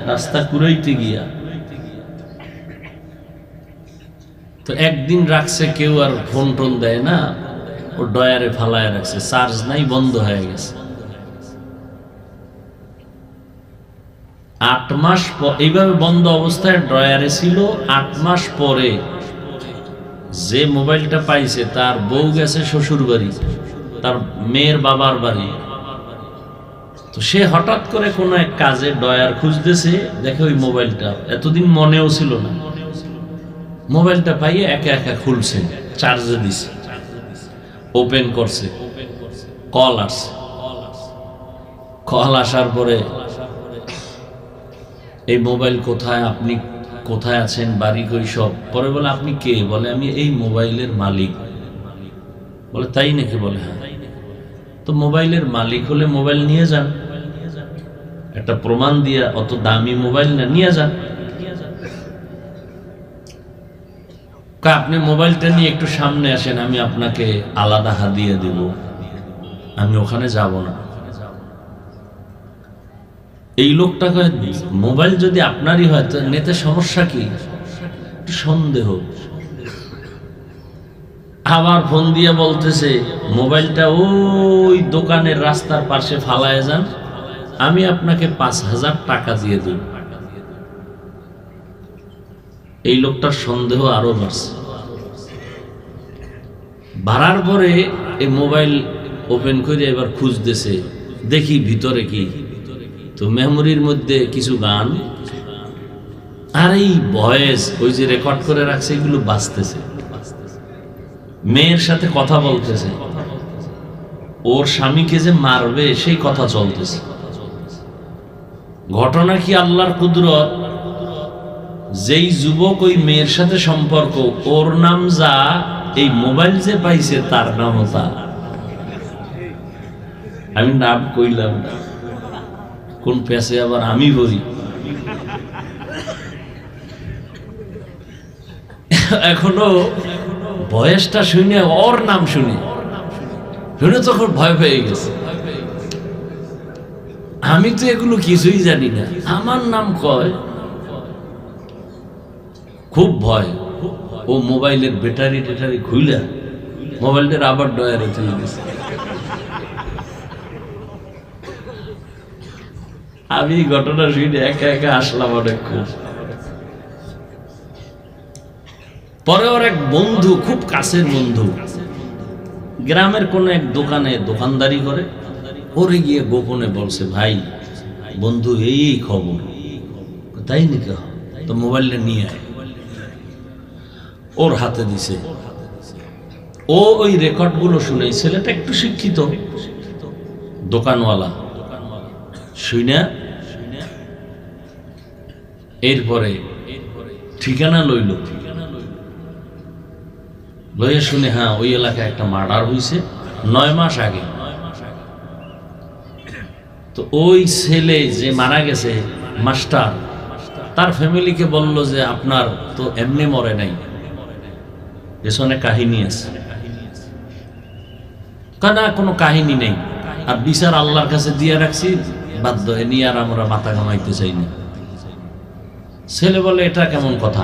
রাস্তা কুড়াইতে গিয়া। তো একদিন রাখছে, কেউ আর ফোন টোন দেয় না, ও ডয়ারে ফালায় রাখছে, চার্জ নাই, বন্ধ হয়ে গেছে। 8 মাস এইভাবে বন্ধ অবস্থায় ড্রয়ারে ছিল। 8 মাস পরে যে মোবাইলটা পাইছে তার বউ গেছে শ্বশুর বাড়ি, তার মেয়ের বাবার বাড়ি। তো সে হঠাৎ করে কোনো এক কাজে ডয়ার খুঁজতেছে, দেখে ওই মোবাইলটা এতদিন মনেও ছিল না। মোবাইলটা পাইয়ে একা একা খুলছে, চার্জে দিছে, ওপেন করছে, কল আসছে। কল আসার পরে এই মোবাইল কোথায়, আপনি কোথায় আছেন, বাড়ি কই, সব। পরে বলে আপনি কে? বলে আমি এই মোবাইলের মালিক। বলে তাই নাকি? বলে হ্যাঁ। তো মোবাইলের মালিক হলে মোবাইল নিয়ে যান। একটা প্রমাণ দিয়া অত দামি মোবাইল না নিয়ে যান। আপনি মোবাইলটা নিয়ে একটু সামনে আসেন, আমি আপনাকে আলাদা হাদিয়া দিব, আমি ওখানে যাব না। এই লোকটা কয় মোবাইল যদি আপনারই হয় তো নেতে সমস্যা কি? একটু সন্দেহ। আবার ফোন দিয়ে বলতেছে মোবাইলটা ওই দোকানের রাস্তার পাশে ফালায় যান, আমি আপনাকে 5,000 টাকা দিয়ে দেব। এই লোকটার সন্দেহ আরো বাড়ছে। বাড়ার পরে এই মোবাইল ওপেন করে এবার খুঁজতেছে, দেখি ভিতরে কি। তো মেমোরির মধ্যে কিছু গান আর এই ভয়েস ওই যে রেকর্ড করে রাখছে এগুলো বাজতেছে। মেয়ের সাথে কথা বলতেছে, ওর স্বামীকে যে মারবে সেই কথা চলতেছে। ঘটনা কি আল্লাহর কুদরত, যেই যুবক ওই মেয়ের সাথে সম্পর্ক, ওর নাম যা, এই মোবাইল যে পাইছে তার নামও তা। আমি নাম কইলাম না, কোন পেছে আবার আমি বলি। এখনো বয়সটা শুনে, ওর নাম শুনে তখন ভয় পেয়ে গেছে। আমি তো এগুলো কিছুই জানি না, আমার নাম কয়, খুব ভয়। ও মোবাইলের ব্যাটারি টেটারি খুইলা মোবাইলটার আবার ডয়ারে চলে গেছে। আমি ঘটনা শুনে একা একা আসলাম অনেকক্ষণ। পরে ওর এক বন্ধু, খুব কাছের বন্ধু, গ্রামের কোন এক দোকানে দোকানদারি করে, ওরে গিয়ে গোপনে বলছে, ভাই বন্ধু এই খবর। তাই নাকি? তো মোবাইলটা নিয়ে আয়। ওর হাতে দিছে। ও ওই রেকর্ড গুলো শুনে, ছেলেটা একটু শিক্ষিত দোকানওয়ালা, শুনে এরপরে ঠিকানা লইল। লইয়া শুনে, হ্যাঁ ওই এলাকায় একটা মার্ডার হয়েছে 9 মাস আগে। তো ওই ছেলে যে মারা গেছে মাস্টার, তার ফ্যামিলিকে বলল যে আপনার তো এমনি মরে নাই, পেছনে কাহিনী আছে। না, কোনো কাহিনী নেই, আর বিচার আল্লাহর কাছে দিয়ে রাখছি, বাধ্য এ নিয়ে আর আমরা মাথা ঘামাইতে চাই না। ছেলে বলে এটা কেমন কথা?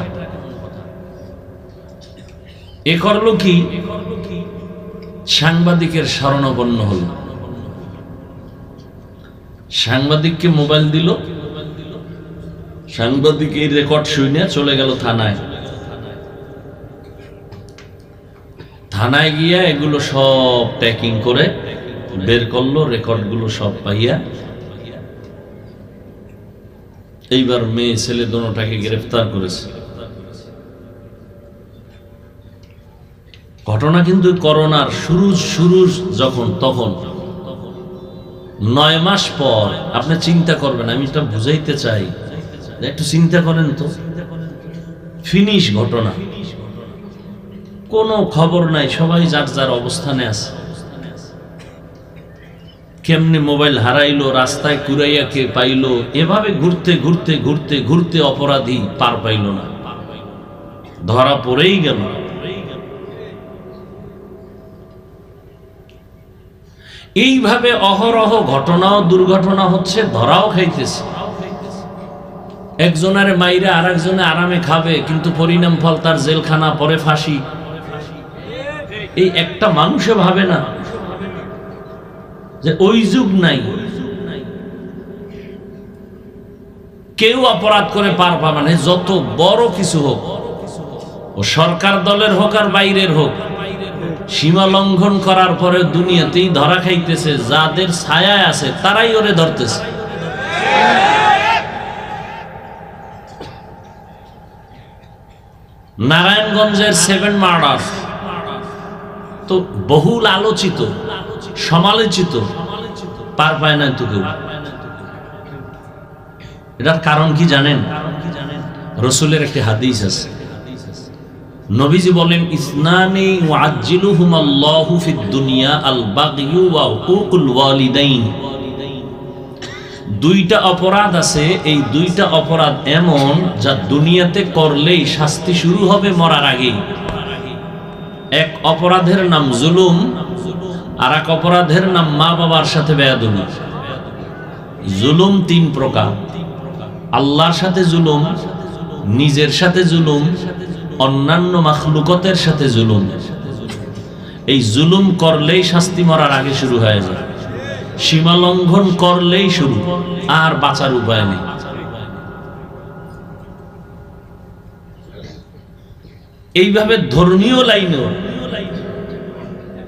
এ করলো কি, সাংবাদিকের শরণাপন্ন হল। সাংবাদিককে মোবাইল দিল, সাংবাদিক এই রেকর্ড শুনে চলে গেল থানায়। থানায় গিয়া এগুলো সব ট্যাকিং করে বের করলো, রেকর্ডগুলো সব পাইয়া এইবার মেয়ে ছেলে দোনোটাকে গ্রেফতার করেছে। ঘটনা কিন্তু করোনার শুরু যখন, তখন 9 মাস পর। আপনি চিন্তা করবেন, আমি এটা বুঝাইতে চাই, একটু চিন্তা করেন তো। ফিনিশ ঘটনা, কোনো খবর নাই, সবাই যার যার অবস্থানে আছে। কেমনে মোবাইল হারাইলো, রাস্তায় কুড়াইয়া কে পাইলো, এভাবে ঘুরতে ঘুরতে ঘুরতে ঘুরতে অপরাধী পার পাইল না, ধরা পড়েই গেল। এইভাবে অহরহ ঘটনা ও দুর্ঘটনা হচ্ছে, ধরাও খাইতেছে। একজনের মাইরা আর একজনে আরামে খাবে, কিন্তু পরিণাম ফল তার জেলখানা, পরে ফাঁসি। এই একটা মানুষে ভাবে না যে ওই যুগ নাই, কেউ অপরাধ করে পার পাবে না, যত বড় কিছু হোক, ও সরকার দলের হোক আর বাইরের হোক, সীমা লঙ্ঘন করার পরে দুনিয়াতেই ধরা খাইতেছে। যাদের ছায়ায় আছে তারাই ওরে ধরতেছে। নারায়ণগঞ্জের 7 মার্ডার তো বহুল আলোচিত, সমালোচিত, পার পায় না তো কেউ। এটার কারণ কি জানেন? রাসূলের একটি হাদিস আছে, নবীজি বলেন, ইসনানি ওয়াজ্জিলুহুমাল্লাহু ফিদ দুনিয়া আল বাগয়ু ওয়া হুকুকুল ওয়ালিদাইন। দুইটা অপরাধ আছে, এই দুইটা অপরাধ এমন যা দুনিয়াতে করলেই শাস্তি শুরু হবে মরার আগেই। এক অপরাধের নাম জুলুম, আর এক অপরাধের নাম মা বাবার সাথে বেয়াদবি। জুলুম তিন প্রকার: আল্লাহর সাথে জুলুম, নিজের সাথে জুলুম, অন্যান্য মাখলুকতের সাথে জুলুম। এই জুলুম করলেই শাস্তি মরার আগে শুরু হয়ে যায়, সীমা লঙ্ঘন করলেই শুরু, আর বাঁচার উপায় নেই। এইভাবে ধর্মীয় লাইনেও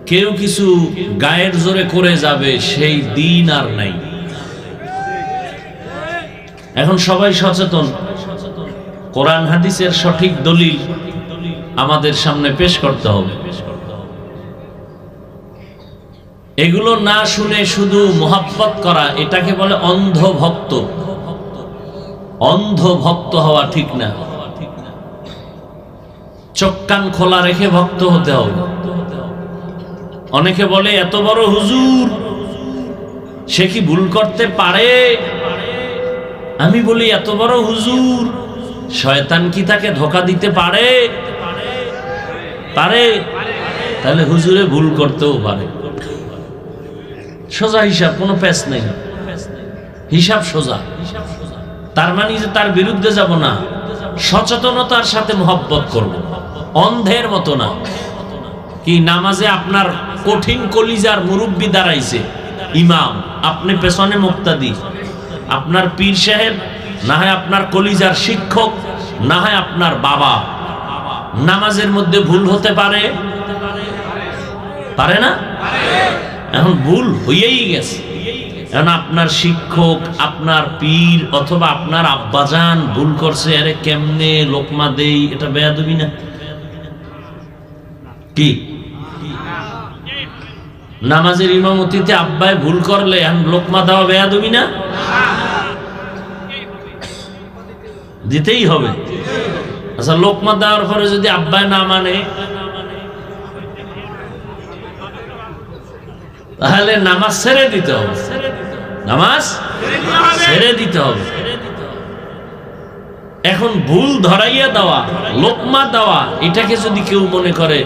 কেউ কিছু গায়ের জোরে করে যাবে, সেই দিন আর নাই। এখন সবাই সচেতন, কোরআন হাদিসের সঠিক দলিল আমাদের সামনে পেশ করতে হবে। এগুলো না শুনে শুধু মোহাব্বত করা, এটাকে বলে অন্ধ ভক্ত। অন্ধ ভক্ত হওয়া ঠিক না, চোখ কান খোলা রেখে ভক্ত হতে হবে। অনেকে বলে এত বড় হুজুর, সে কি ভুল করতে পারে? আমি বলি এত বড় হুজুর, শয়তান কি তাকে ধোঁকা দিতে পারে? পারে। তাহলে হুজুরে ভুল করতেও পারে। সোজা হিসাব, কোনো প্যাচ নেই, হিসাব সোজা। তার মানে যে তার বিরুদ্ধে যাব না, সচেতনতার সাথে মহব্বত করব, অন্ধের মতো না। কি নামাজে আপনার কঠিন কলিজার মুরব্বি দাঁড়াইছে, ইমাম, আপনি পেছনে মুক্তাদি, আপনার পীর সাহেব, না হয় আপনার কলিজার শিক্ষক, না হয় আপনার বাবা, নামাজের মধ্যে ভুল হতে পারে? পারে না? এখন ভুল হয়েই গেছে। এখন আপনার শিক্ষক, আপনার পীর অথবা আপনার আব্বাজান ভুল করছে, আরে কেমনে লোকমা দেই, এটা বেয়াদবি না? কি নামাজের ইমামতিতে আব্বায় ভুল করলে এখন লোকমা দেওয়া বেয়াদবি না? দিতেই হবে। আচ্ছা, লোকমা দেওয়ার পরে যদি আব্বায় না মানে, তাহলে নামাজ ছেড়ে দিতে হবে। নামাজ ছেড়ে দিতে হবে। এখন ভুল ধরাইয়া দেওয়া, লোকমা দেওয়া, এটাকে যদি কেউ মনে করে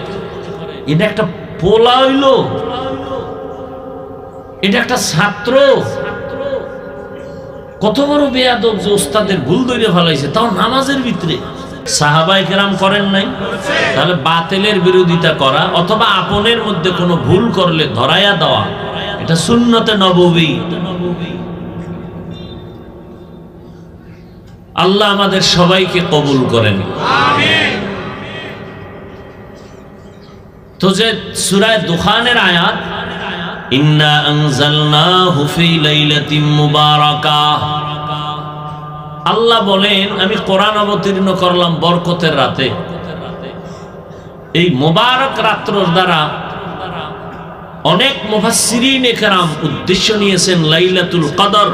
এটা একটা পোলা হইল, এটা একটা ছাত্র, কত বড় বেয়াদব যে ওস্তাদের ভুল ধরে ফেলাইছে, তাও নামাজের ভিতরে। সাহাবায়ে কেরাম করেন নাই? তাহলে বাতিলের বিরোধিতা করা অথবা আপনের মধ্যে কোনো ভুল করলে ধরাইয়া দেওয়া, এটা সুন্নতে নববী। আল্লাহ আমাদের সবাইকে কবুল করেন, আমিন। তো যে সূরা দুখানের আয়াত, ইন্না আনজালনাহু ফি লাইলাতিন মুবারাকাহ, আল্লাহ বলেন আমি কোরআন অবতীর্ণ করলাম বরকতের রাতে। এই মুবারক রাত্রের দ্বারা অনেক মুফাসসিরিন কেরাম উদ্দেশ্য নিয়েছেন লাইলাতুল কদর।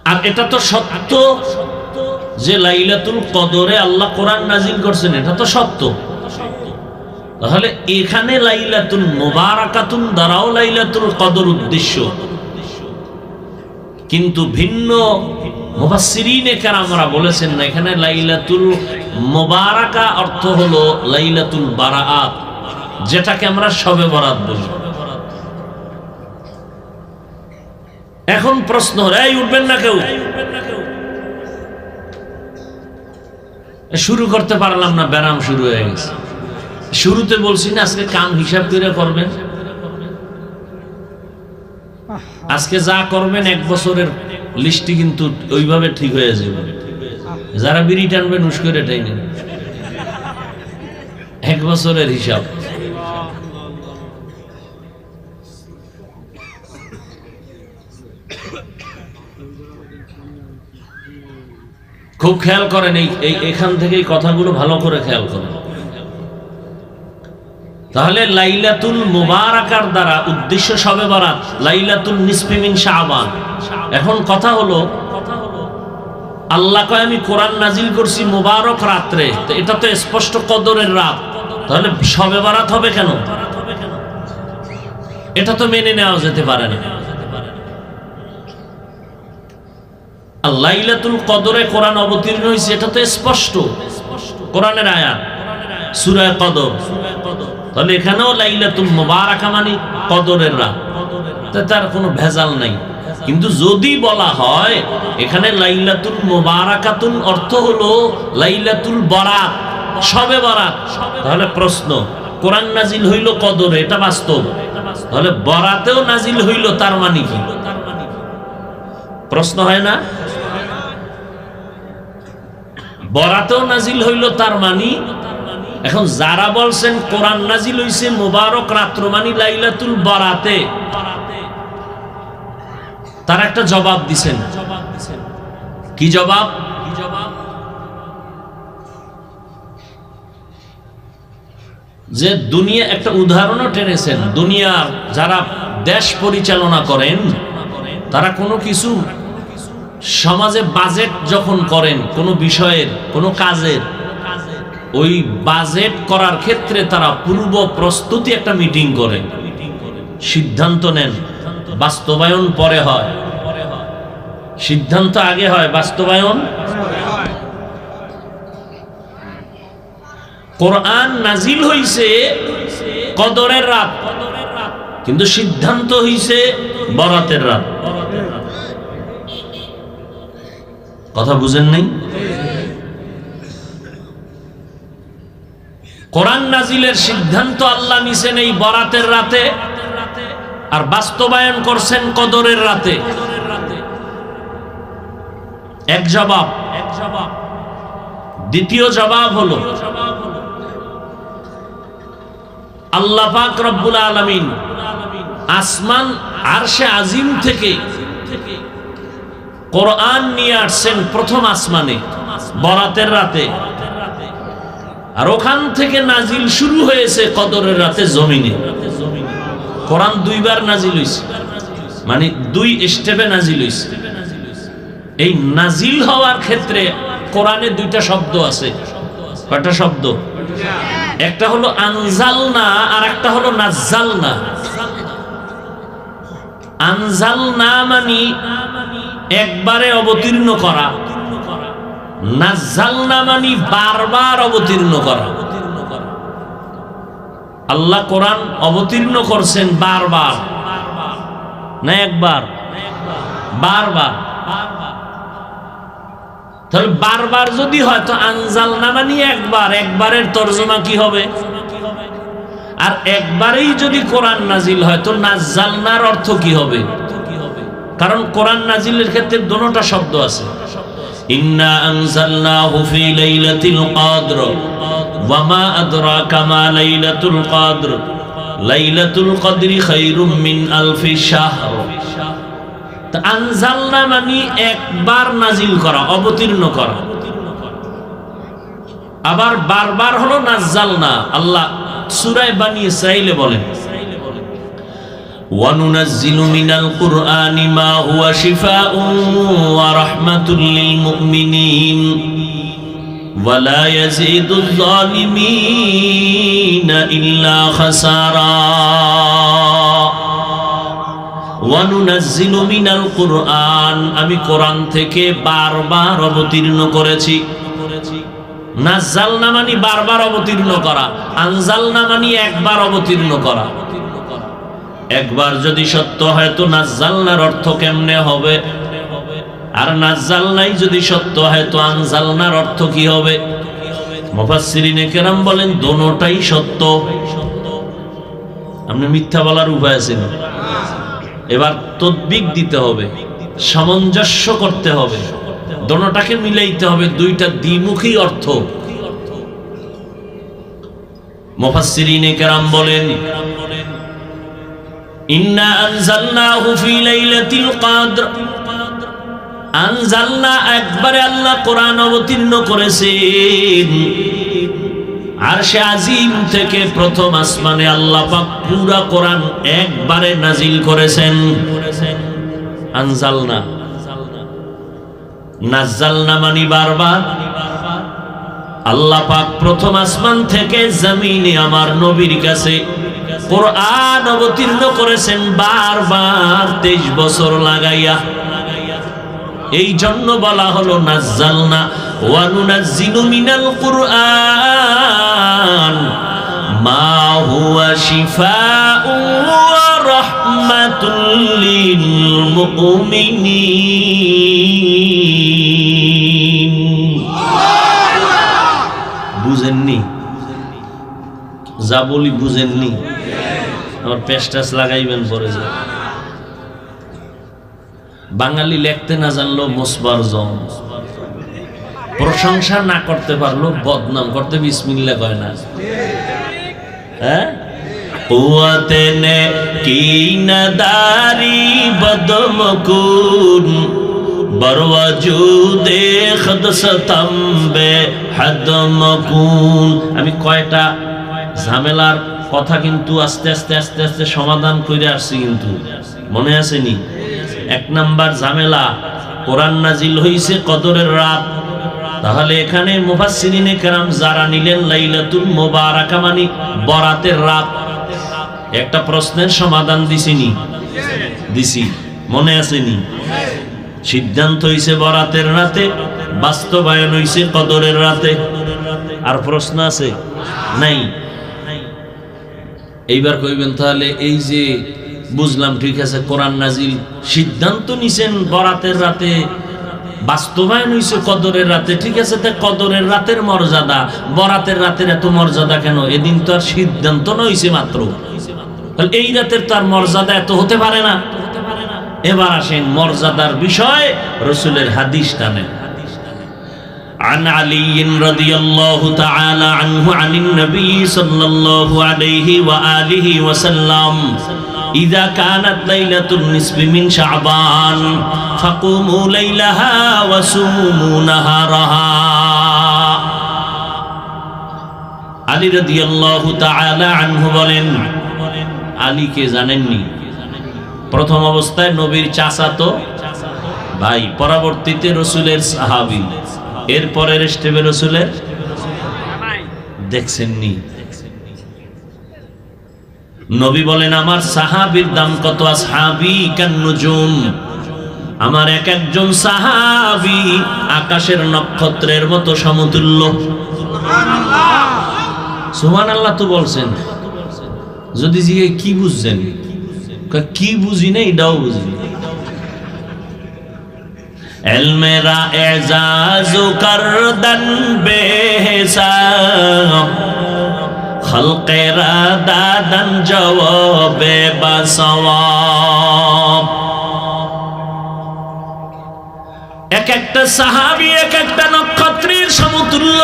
আর এটা তো সত্য যে লাইলাতুল কদরে আল্লাহ কোরআন নাজিল করছেন, এটা তো সত্য। তাহলে এখানে লাইলাতুল মুবারাকাতুন দ্বারাও লাইলাতুল কদর উদ্দেশ্য, কিন্তু ভিন্ন মুফাসসিরিনে কেরামরা বলেছেন না, এখানে লাইলাতুল মুবারাকা অর্থ হলো লাইলাতুল বারাআত, যেটাকে আমরা শবে বরাত বলি। এখন প্রশ্ন, এই উঠবেন না কেউ, শুরু করতে পারলাম না, ব্যারাম শুরু হয়ে গেছে। শুরুতে বলছি না আজকে কাম হিসাব করে করবেন, আজকে যা করবেন এক বছরের লিস্টটি কিন্তু ওইভাবে ঠিক হয়ে যাবে। যারা বিড়ি টানবেন উস করে টাইনেন, এক বছরের হিসাব। খুব খেয়াল করেন, এখান থেকেই কথাগুলো ভালো করে খেয়াল করেন। তাহলে লাইলাতুল মুবারাকার দ্বারা উদ্দেশ্য শবে বরাত, লাইলাতুল নিসফি মিন শাবান। এখন কথা হলো, আল্লাহ কয় আমি কোরআন নাজিল করছি মুবারক রাত্রে, তো এটা তো স্পষ্ট কদরের রাত, তাহলে শবে বরাত হবে কেন? এটা তো মেনে নেওয়া যেতে পারে না। আর লাইলাতুল কদরে কোরআন অবতীর্ণ হয়েছে, এটা তো স্পষ্ট কোরআনের আয়াত, সূরা কদর। তাহলে এখানেও লাইলাতুল মুবারাকা মানে কদরের রাত, তার কোনো ভেজাল নাই। কিন্তু যদি বলা হয় এখানে লাইলাতুল মুবারাকাতুন অর্থ হলো লাইলাতুল বরাত, শবে বরাত, তাহলে প্রশ্ন, কোরআন নাজিল হইল কদরে, এটা বাস্তব, তাহলে বরাতেও নাজিল হইল, তার মানে কি? প্রশ্ন হয় না? বরাতেও নাজিল হইল তার মানে, এখন যারা বলছেন কোরআন নাজিল হইছে মুবারক রাত্র মানে লাইলাতুল বরাতে, তার একটা জবাব দিছেন। কি জবাব? যে দুনিয়া, একটা উদাহরণও টেনেছেন, দুনিয়ার যারা দেশ পরিচালনা করেন তারা কোনো কিছু সমাজে বাজেট যখন করেন, কোনো বিষয়ের, কোনো কাজের, ওই বাজেট করার ক্ষেত্রে তারা পূর্ব প্রস্তুতি একটা মিটিং করে, সিদ্ধান্ত নেন, বাস্তবায়ন পরে হয়। সিদ্ধান্ত আগে হয়, বাস্তবায়ন। কোরআন নাজিল হইছে কদরের রাত, কিন্তু সিদ্ধান্ত হইছে বরাতের রাত। কথা বুঝেন নাই? কোরআন নাজিলের সিদ্ধান্ত আল্লাহ নিছেন এই বরাতের রাতে, আর বাস্তবায়ন করছেন কদরের রাতে। এক জবাব। দ্বিতীয় জবাব হলো আল্লাহ পাক রব্বুল আলামিন আসমান আরশে আজিম থেকে কোরআন নিয়ে আসছেন প্রথম আসমানে বরাতের রাতে, আর ওখান থেকে নাজিল শুরু হয়েছে কদরের রাতে জমিনে। কোরআন দুইবার নাজিল হইছে, মানে দুই স্টেপে নাজিল হইছে। এই নাজিল হওয়ার ক্ষেত্রে কোরআনে দুইটা শব্দ আছে। কয়টা শব্দ? একটা হলো আনজালনা, আর একটা হলো নাজ্জালনা। আনজালনা মানে একবারে অবতীর্ণ করা, নাজ্জালনা মানে বারবার অবতীর্ণ করা। আল্লাহ কোরআন অবতীর্ণ করছেন বারবার, না একবার, বারবার। তাহলে বারবার যদি হয় তো আনজালনা মানে একবার, একবারের তরজমা কি হবে? আর একবারেই যদি কোরআন নাজিল হয় তো নাজ্জালনার অর্থ কি হবে? কারণ কোরআন নাজিলের ক্ষেত্রে দুটোটা শব্দ আছে। ইন্না আনজালনাহু ফি লাইলাতিল কদর ওয়া মা আদরাকা মা লাইলাতুল কদর লাইলাতুল কদরি খায়রুম মিন আলফি শাহর। তা আনজালনা মানে একবার নাজিল করা, অবতীর্ণ করা। আবার বারবার হলো নাজ্জালনা। আল্লাহ সূরা বানী ইসরাঈলে বলেন, وَنُنَزِّلُ مِنَ الْقُرْآنِ مَا هُوَ شِفَاءٌ وَرَحْمَةٌ لِّلْمُؤْمِنِينَ وَلَا يَزِيدُ الظَّالِمِينَ إِلَّا خَسَارًا وَنُنَزِّلُ مِنَ الْقُرْآنِ আমি কোরআন থেকে বারবার অবতীর্ণ করেছি। নাজ্জালনা মানে বারবার অবতীর্ণ করা, আনজালনা মানে একবার অবতীর্ণ করা। একবার যদি সত্য হয় তো নাজ্জালনার অর্থ কেমনে হবে? আর নাজ্জালনাই যদি সত্য হয় তো আনজালনার অর্থ কি হবে? মুফাসসিরিনে কেরাম বলেন দোনোটাই সত্য। আপনি মিথ্যা বলার উপায় আছে না। এবার তদবিক দিতে হবে, সামঞ্জস্য করতে হবে, দোনোটাকে মিলাইতে হবে, দুইটা দ্বিমুখী অর্থ। মুফাসসিরিনে কেরাম বলেন ইন্না আনজালনাহু ফি লাইলাতিল কদর। আনজালনা একবারে আল্লাহ কোরআন অবতীর্ণ করেছেন আরশে আজিম থেকে প্রথম আসমানে আল্লাহ পাক পুরা কোরআন একবারে নাজিল করেছেন। আনজালনা, নাজ্জালনা মানে বারবার। আল্লাহ পাক প্রথম আসমান থেকে জমিনে আমার নবীর কাছে কোরআন অবতীর্ণ করেছেন বারবার 23 বছর লাগাইয়া। এই জন্য বলা হলো নাজ্জালনা ওয়া নুনাজ্জিলু মিনাল কুরআন মা হুয়া শিফাউন ওয়া রাহমাতুল লিল মুমিনিন। বুঝেননি? যা বলি বুঝেননি? আমার পেস্টাস লাগাইবেন পরে যা। বাঙালি লিখতে না জানলো মুসবার জম, প্রশংসা না করতে পারলো বদনাম করতে বিসমিল্লাহ কয় না। হ্যাঁ, কুওয়াতে নে কি নাদারি বদমকুন বরওয়াজুদে খদসতম বে হদমকুন। আমি কয়টা ঝামেলার কথা কিন্তু আস্তে আস্তে আস্তে আস্তে সমাধান করে আসছি, কিন্তু মনে আসেনি? 1 নাম্বার ঝামেলা, কোরআন নাজিল হইছে কদরের রাত। তাহলে এখানে মুফাসসিরিনে কেরাম যারা নিলেন লাইলাতুল মুবারাকা মানে বরাতের রাত, একটা প্রশ্নের সমাধান দিছিনি? দিছি, মনে আসেনি? সিদ্ধান্ত হইছে বরাতের রাতে, বাস্তবায়ন হইছে কদরের রাতে। আর প্রশ্ন আছে? নাই। এইবার কইবেন তাহলে এই যে বুঝলাম, ঠিক আছে, কোরআন নাজিল সিদ্ধান্ত নিছেন বরাতের রাতে, বাস্তবায়ন হইছে কদরের রাতে, ঠিক আছে, তা কদরের রাতের মর্যাদা বরাতের রাতের এত মর্যাদা কেন? এদিন তো আর সিদ্ধান্ত নইছে মাত্র, তাহলে এই রাতের তার মর্যাদা এত হতে পারে না। এবার আসেন মর্যাদার বিষয়, রাসূলের হাদিস টানেন। عن علي رضي الله تعالى عنه عن النبي صلى الله عليه وآله وسلم إذا كانت ليلة النصف من شعبان فقوموا ليلها وصوموا نهارها। আলী রাদিয়াল্লাহু তাআলা আনহু বলেন, আলীকে জানেননি? প্রথম অবস্থায় নবীর চাচাতো ভাই, পরবর্তীতে রাসূলের সাহাবী, এরপরের স্টেপে রাসূলের দেখছেননি? নবী বলেন, আমার সাহাবীর দাম কত? আসহাবী কান্নুজুম, আমার এক একজন সাহাবী আকাশের নক্ষত্রের মতো সমতুল্য। সুবহানাল্লাহ তো বলছেন। যদি জিজ্ঞেস কি বুঝছেন, কি বুঝি না এটাও বুঝি। এলমেরা এজাজু করদন বেহিসাব খলকেরা দাদন জওয়াবে বাসওয়াব। এক একটা সাহাবী এক একটা নক্ষত্রের সমতুল্য।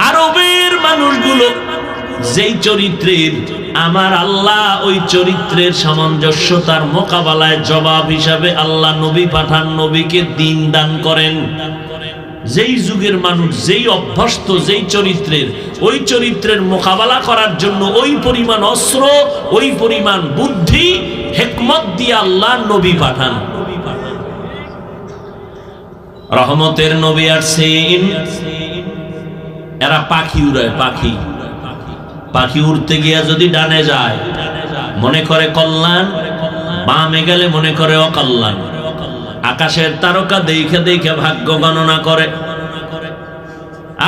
আরবের মানুষগুলো যেই চরিত্রের, আমার আল্লাহ ওই চরিত্রের সামঞ্জস্যতার মোকাবেলায় জবাব হিসাবে আল্লাহ নবী পাঠান, নবীকে দ্বীন দান করেন। যেই যুগের মানুষ যেই অভ্যস্ত যেই চরিত্রের, ওই চরিত্রের মোকাবেলা করার জন্য ওই পরিমাণ অস্ত্র, ওই পরিমাণ বুদ্ধি হিকমত দিয়ে আল্লাহ নবী পাঠান। রহমতের নবী আসেন, এরা পাখি উড়ায়। পাখি উড়তে গিয়া যদি ডানে যায় মনে করে কল্যাণ, বামে গেলে মনে করে অকল্যাণ। আকাশের তারকা দেখে দেখে ভাগ্য গণনা করে,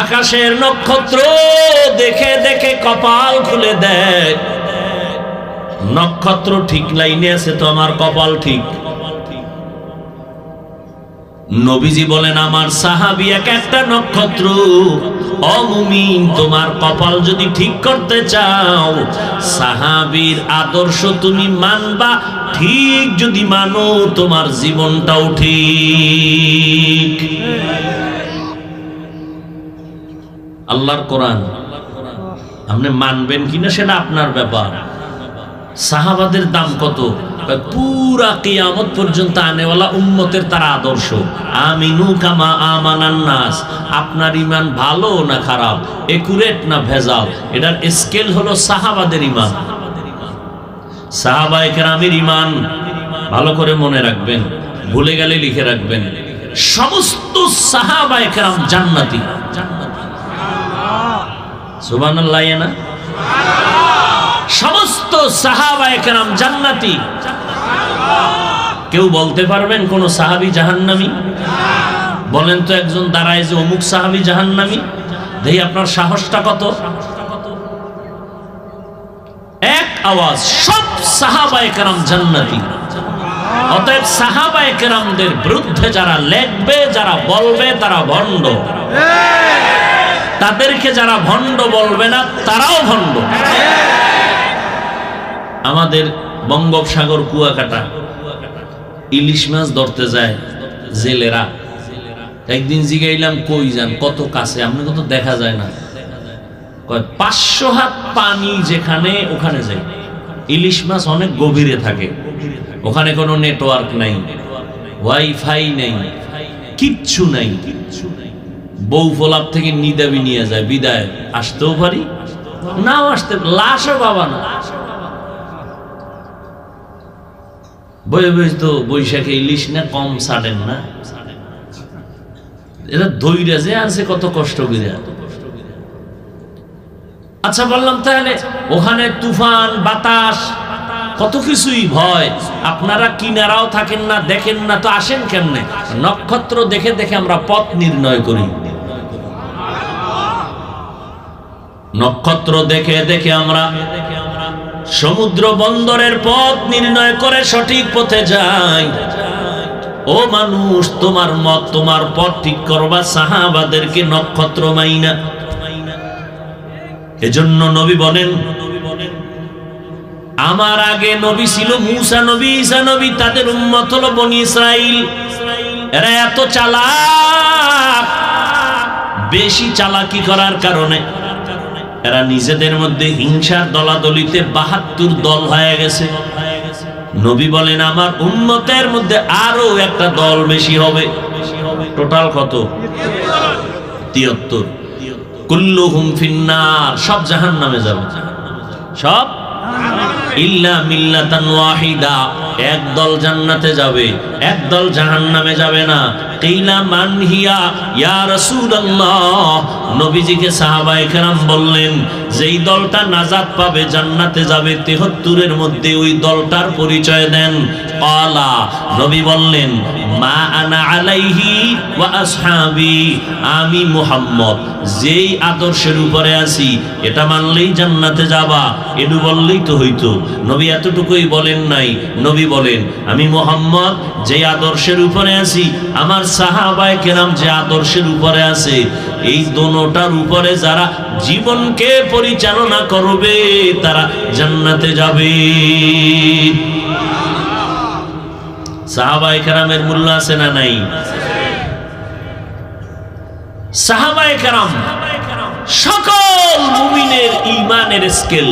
আকাশের নক্ষত্র দেখে দেখে কপাল খুলে দেয়। নক্ষত্র ঠিক লাইনে আছে তো আমার কপাল ঠিক। নবীজি বলেন, আমার সাহাবী এক একটা নক্ষত্র। ও মুমিন, তোমার কপাল যদি ঠিক করতে চাও, সাহাবীর আদর্শ তুমি মানবা। ঠিক যদি মানো, তোমার জীবনটাও ঠিক। আল্লাহর কোরআন আপনি মানবেন কিনা সেটা আপনার ব্যাপার। সাহাবাদের দাম কত? পুরা কিয়ামত পর্যন্ত আনেওয়ালা উম্মতের তারা আদর্শ। আমিনু কামা আমানান নাস। আপনার ঈমান ভালো না খারাপ, একুরেট না ভেজাল, এটার স্কেল হলো সাহাবাদের ঈমান। সাহাবায়ে কেরামের ঈমান ভালো করে মনে রাখবেন, ভুলে গেলে লিখে রাখবেন। সমস্ত সাহাবায়ে কেরাম জান্নাতি। সুবহানাল্লাহ না? সমস্ত সাহাবায়ে কেরাম জান্নাতি। কেউ বলতে পারবেন কোন সাহাবী জাহান্নামী? বলেন তো একজন দাঁড়ায় যে অমুক সাহাবী জাহান্নামী। দেখি আপনার সাহসটা কত। এক আওয়াজ, সব সাহাবায়ে কেরাম জান্নাতি। অতএব সাহাবায়ে কেরামদের বিরুদ্ধে যারা লেখবে, যারা বলবে, তারা ভণ্ড। তাদেরকে যারা ভণ্ড বলবে না, তারাও ভণ্ড। আমাদের বঙ্গোপসাগর কুয়াকাটা ইলিশ মাছ ধরতে যায় জেলেরা। একদিন জিগাইলাম কই যান, কত কাছে, আপনি কত দেখা যায় না। 500 হাত পানি যেখানে, ওখানে যাই। ইলিশ মাছ অনেক গভীরে থাকে, ওখানে কোনো নেটওয়ার্ক নাই, ওয়াইফাই নেই, কিচ্ছু নাই। বউ ফোলাপ থেকে নিদাবি নিয়ে যায়, বিদায় আসতেও পারি নাও আসতে, লাশও বাবা না। বয়ে বয়ে তো বৈশাখে ইলিশ না কম ছাড়েন না, এরা ধৈর্য যে আছে কত কষ্ট করে। আচ্ছা বললাম তাহলে ওখানে তুফান বাতাস কত কিছুই ভয়, আপনারা কিনারাও থাকেন না, দেখেন না, তো আসেন কেমনে? নক্ষত্র দেখে দেখে আমরা পথ নির্ণয় করি। নক্ষত্র দেখে দেখে আমরা সমুদ্র বন্দরের পথ নির্ণয় করে সঠিক পথে যাই। ও মানুষ, তোমার মত, তোমার পথ ঠিক করবা সাহাবাদেরকে নক্ষত্র মাইনা। এজন্য নবী বলেন, আমার আগে নবী ছিল মূসা নবী, ঈসা নবী, তাদের উম্মত হলো বনি ইসরাইল। এরা এত চালাক, বেশি চালাকি করার কারণে এরা নিজেদের মধ্যে হিংসার দলাদলিতে 72 দল হয়ে গেছে। নবী বলেন আমার উম্মতের মধ্যে আরো একটা দল বেশি হবে। টোটাল কত? 73। কুল্লুহুম ফিন্নার, সব জাহান্নামে যাবে, সব ইল্লা মিল্লাতান ওয়াহিদা, এক দল জান্নাতে যাবে, এক দল জাহান্নামে যাবে না। কিলা মান হিয়া ইয়া রাসূলুল্লাহ, নবীজিকে সাহাবায়ে কেরাম বললেন যেই দলটা নাজাত পাবে, জান্নাতে যাবে, 73 মধ্যে ওই দলটার পরিচয় দেন। ক্বালা, নবী বললেন মা আনা আলাইহি ওয়া আসহাবি, আমি মুহাম্মদ যেই আদর্শের উপরে আছি এটা মানলেই জান্নাতে যাবা, এটু বললেই তো হইতো। নবী এতটুকুই বলেন নাই, নবী বলেন আমি মুহাম্মদ যেই আদর্শের উপরে আছি, আমার সাহাবায়ে কেরাম যে আদর্শের উপরে আছে, এই দোনোটার উপরে যারা জীবনকে পরিচালনা করবে তারা জান্নাতে যাবে। সাহাবায়ে কেরামের মূল্য আছে না নাই? সাহাবায়ে কেরাম সকল মুমিনের ঈমানের স্কেল।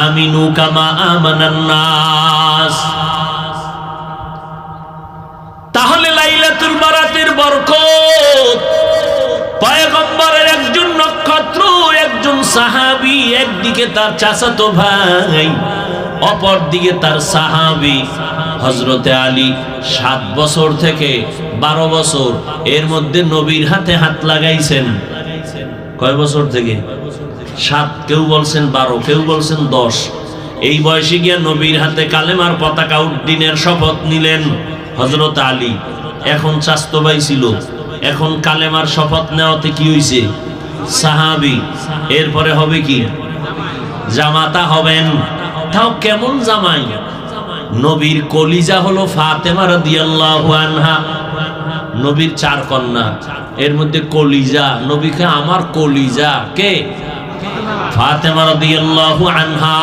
আমিনু কামা আমানান নাস। তাহলে লাইলাতুল বারাতের বরকত, পয়গম্বরের একজন নক্ষত্র, একজন সাহাবী, একদিকে তার চাচাতো ভাই, অপর দিকে তার সাহাবী হযরতে আলী 7 বছর থেকে 12 বছর এর মধ্যে নবীর হাতে হাত লাগাইছেন। কয় বছর থেকে? 7, কেউ বলছেন 12, কেউ বলছেন 10। এই বয়সে গিয়া নবীর হাতে কালেমার পতাকা উড্ডীনের শপথ নিলেন হযরত আলী। এখন চাচতো ভাই ছিল, এখন কালেমার শপথ নেওয়াতে কি হইছে? সাহাবী। এরপরে হবে কি? জামাতা হবেন। তাও কেমন জামাই? নবীর কলিজা হলো ফাতেমা রাদিয়াল্লাহু আনহা। নবীর 4 কন্যা, এর মধ্যে কলিজা, নবীকে আমার কলিজা কে? ফাতেমা রাদিয়াল্লাহু আনহা।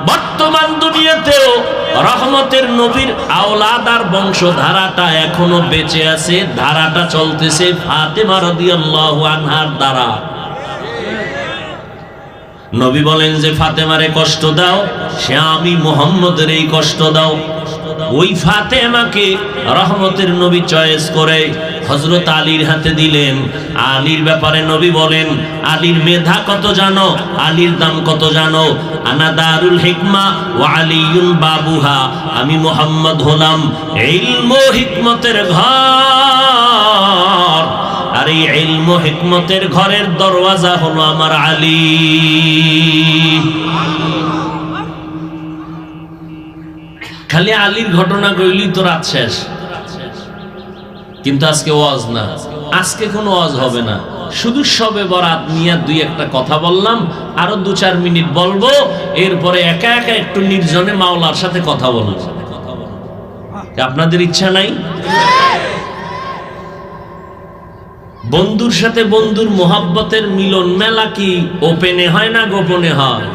বর্তমান দুনিয়াতেও রহমতের নবীর আওলাদ আর বংশধারাটা এখনো বেঁচে আছে, ধারাটা চলতেছে ফাতেমা রাদিয়াল্লাহু আনহার দ্বারা। নবী বলেন যে ফাতেমারে কষ্ট দাও, সে আমি মুহাম্মদের এই কষ্ট দাও। ওই ফাতেমাকে রহমতের নবী চয়েস করে হযরত আলীর হাতে দিলেন। আলীর ব্যাপারে নবী বলেন আলীর মেধা কত জানো, আলীর দাম কত জানো? আনা দারুল হিকমা ওয়া আলিয়ুন বাবুহা, আমি মুহাম্মদ হলাম ইলম ও হিকমতের ঘর, আর এই ইলম ও হিকমতের ঘরের দরওয়াজা হলো আমার আলী। খালি আলীর ঘটনা কইলি তো রাত শেষ, কিন্তু আজকে ওয়াজ না, আজকে কোনো ওয়াজ হবে না, শুধু শবে বরাত নিয়ে দুই একটা কথা বললাম, আরো 2-4 মিনিট বলবো, এরপরে একা একা একটু নির্জনে মাওলার সাথে কথা বলবো। আপনাদের ইচ্ছা নাই? বন্ধুর সাথে বন্ধুর মোহাব্বতের মিলন মেলা কি ওপেনে হয় না গোপনে হয়?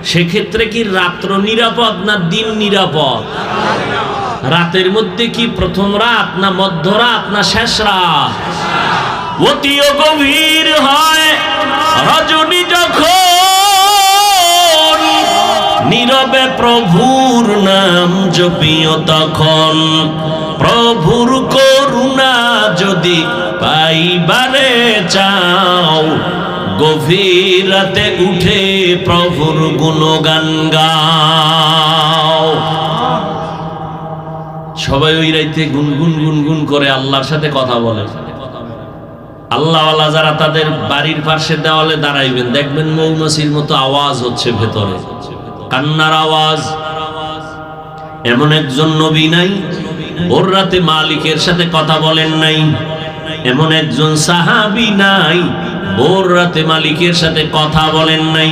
সেক্ষেত্রে কি রাত্র নিরাপদ না দিন নিরাপদ? রাতের মধ্যে কি প্রথম রাত না মধ্যরাত না শেষ রাত? অতিও গভীর হয় রজনী যখন, নীরবে প্রভুর নাম জপিও তখন। প্রভুর করুণা যদি পাইবারে চাও, গভীর রাতে উঠে প্রভুর গুণগান গাও। সবাই ওই রাইতে গুনগুন গুনগুন করে আল্লাহর সাথে কথা বলে। আল্লাহওয়ালা যারা তাদের বাড়ির পাশে দেওয়ালে দাঁড়াইবেন, দেখবেন মৌমাছির মতো আওয়াজ হচ্ছে ভেতরে, কান্নার আওয়াজ। এমন একজন নবী নাই ভোর রাতে মালিকের সাথে কথা বলেন নাই, এমন একজন সাহাবী নাই ভোর রাতে মালিকের সাথে কথা বলেন নাই।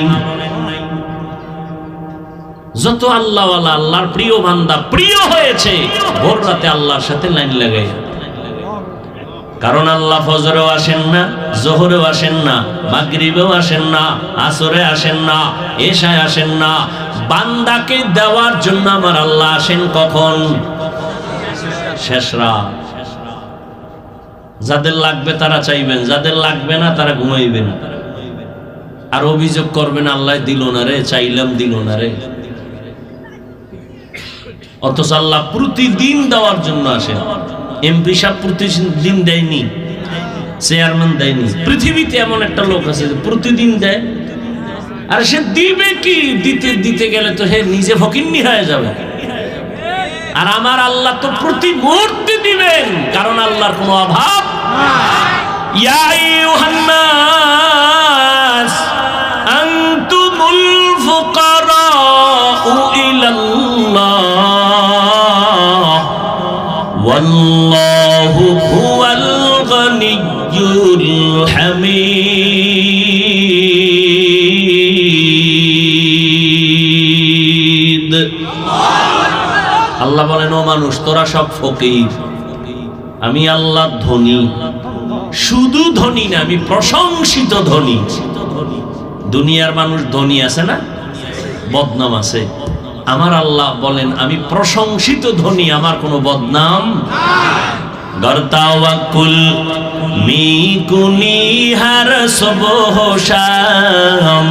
যত আল্লাহওয়ালা, আল্লাহর প্রিয় বান্দা প্রিয় হয়েছে ভোর রাতে আল্লাহর সাথে লাইন লাগাই। কারণ আল্লাহ ফজরেও আসেন না, জোহরেও আসেন না, মাগরিবেও আসেন না, আসরে আসেন না, এশায় আসেন না। বান্দাকে দেওয়ার জন্য আমার আল্লাহ আসেন কখন? শেষ রাত। যাদের লাগবে তারা চাইবেন, যাদের লাগবে না তারা ঘুমাইবেন, আর অভিযোগ করবেন আল্লাহ দিল না রে, চাইলাম দিল না রে। অথচ আল্লাহ প্রতিদিন দেওয়ার জন্য আসেন। এমপি সাহেব প্রতিদিন দেয়নি, চেয়ারম্যান দেয়নি। পৃথিবীতে এমন একটা লোক আছে যে প্রতিদিন দেয়, আর সে দিবে কি? দিতে দিতে গেলে তো হে নিজে ফকিন্নি হয়ে যাবে। আর আমার আল্লাহ তো প্রতি মুহূর্তে দিবেন, কারণ আল্লাহর কোনো অভাব ইয়া আইয়ুহান নাস আনতুমুল ফুকারাউ ইলাল্লাহ ওয়াল্লাহু হুয়াল গনিয়্যুল হামিদ। আল্লাহ বলেন, ও মানুষ তোরা সব ফকির, আমি আল্লাহ ধনী। শুধু ধনী না, আমি প্রশংসিত ধনী। দুনিয়ার মানুষ ধনী আছে না, বদনাম আছে। আমার আল্লাহ বলেন আমি প্রশংসিত ধনী, আমার কোনো বদনাম গরতাওয়াকুল মিকুনি হার সবহ শাম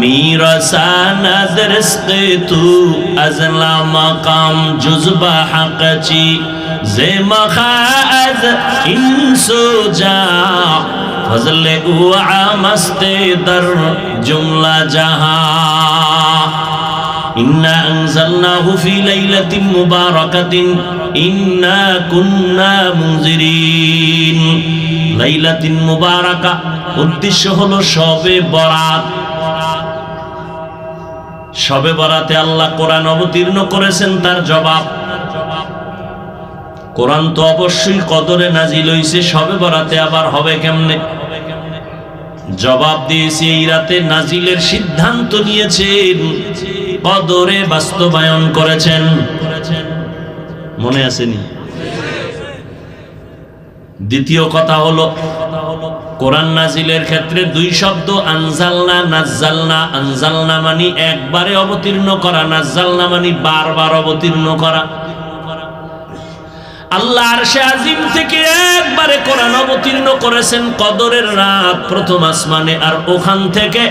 میرسانا درست تو از لا مقام جزبه حقچی زمخا از انسو جا فضل او عامست در جمله جهان إنا أنزلناه في ليلة مباركة إنا كنا منذرين ليلة مباركة উদ্দেশ্য হলো শবে বরাত। শবে বরাতে আল্লাহ কোরআন অবতীর্ণ করেছেন, তার জবাব। কোরআন তো অবশ্যই কদরে নাজিল হইছে, শবে বরাতে আবার হবে কেমনে? জবাব দিয়েছে এই রাতে নাজিলের সিদ্ধান্ত নিয়েছেন, কদরে বাস্তবায়ন করেছেন। মনে আসেনি? দ্বিতীয় কথা হলো কোরআন নাজিলের ক্ষেত্রে দুই শব্দ, আনজালনা নাজ্জালনা। আনজালনা মানে একবারে অবতীর্ণ করা, নাজ্জালনা মানে বারবার অবতীর্ণ করা। আল্লাহ আরশে আজিম থেকে একবারে কোরআন অবতীর্ণ করেছেন কদরের রাত প্রথম আসমানে, আর ওখান থেকে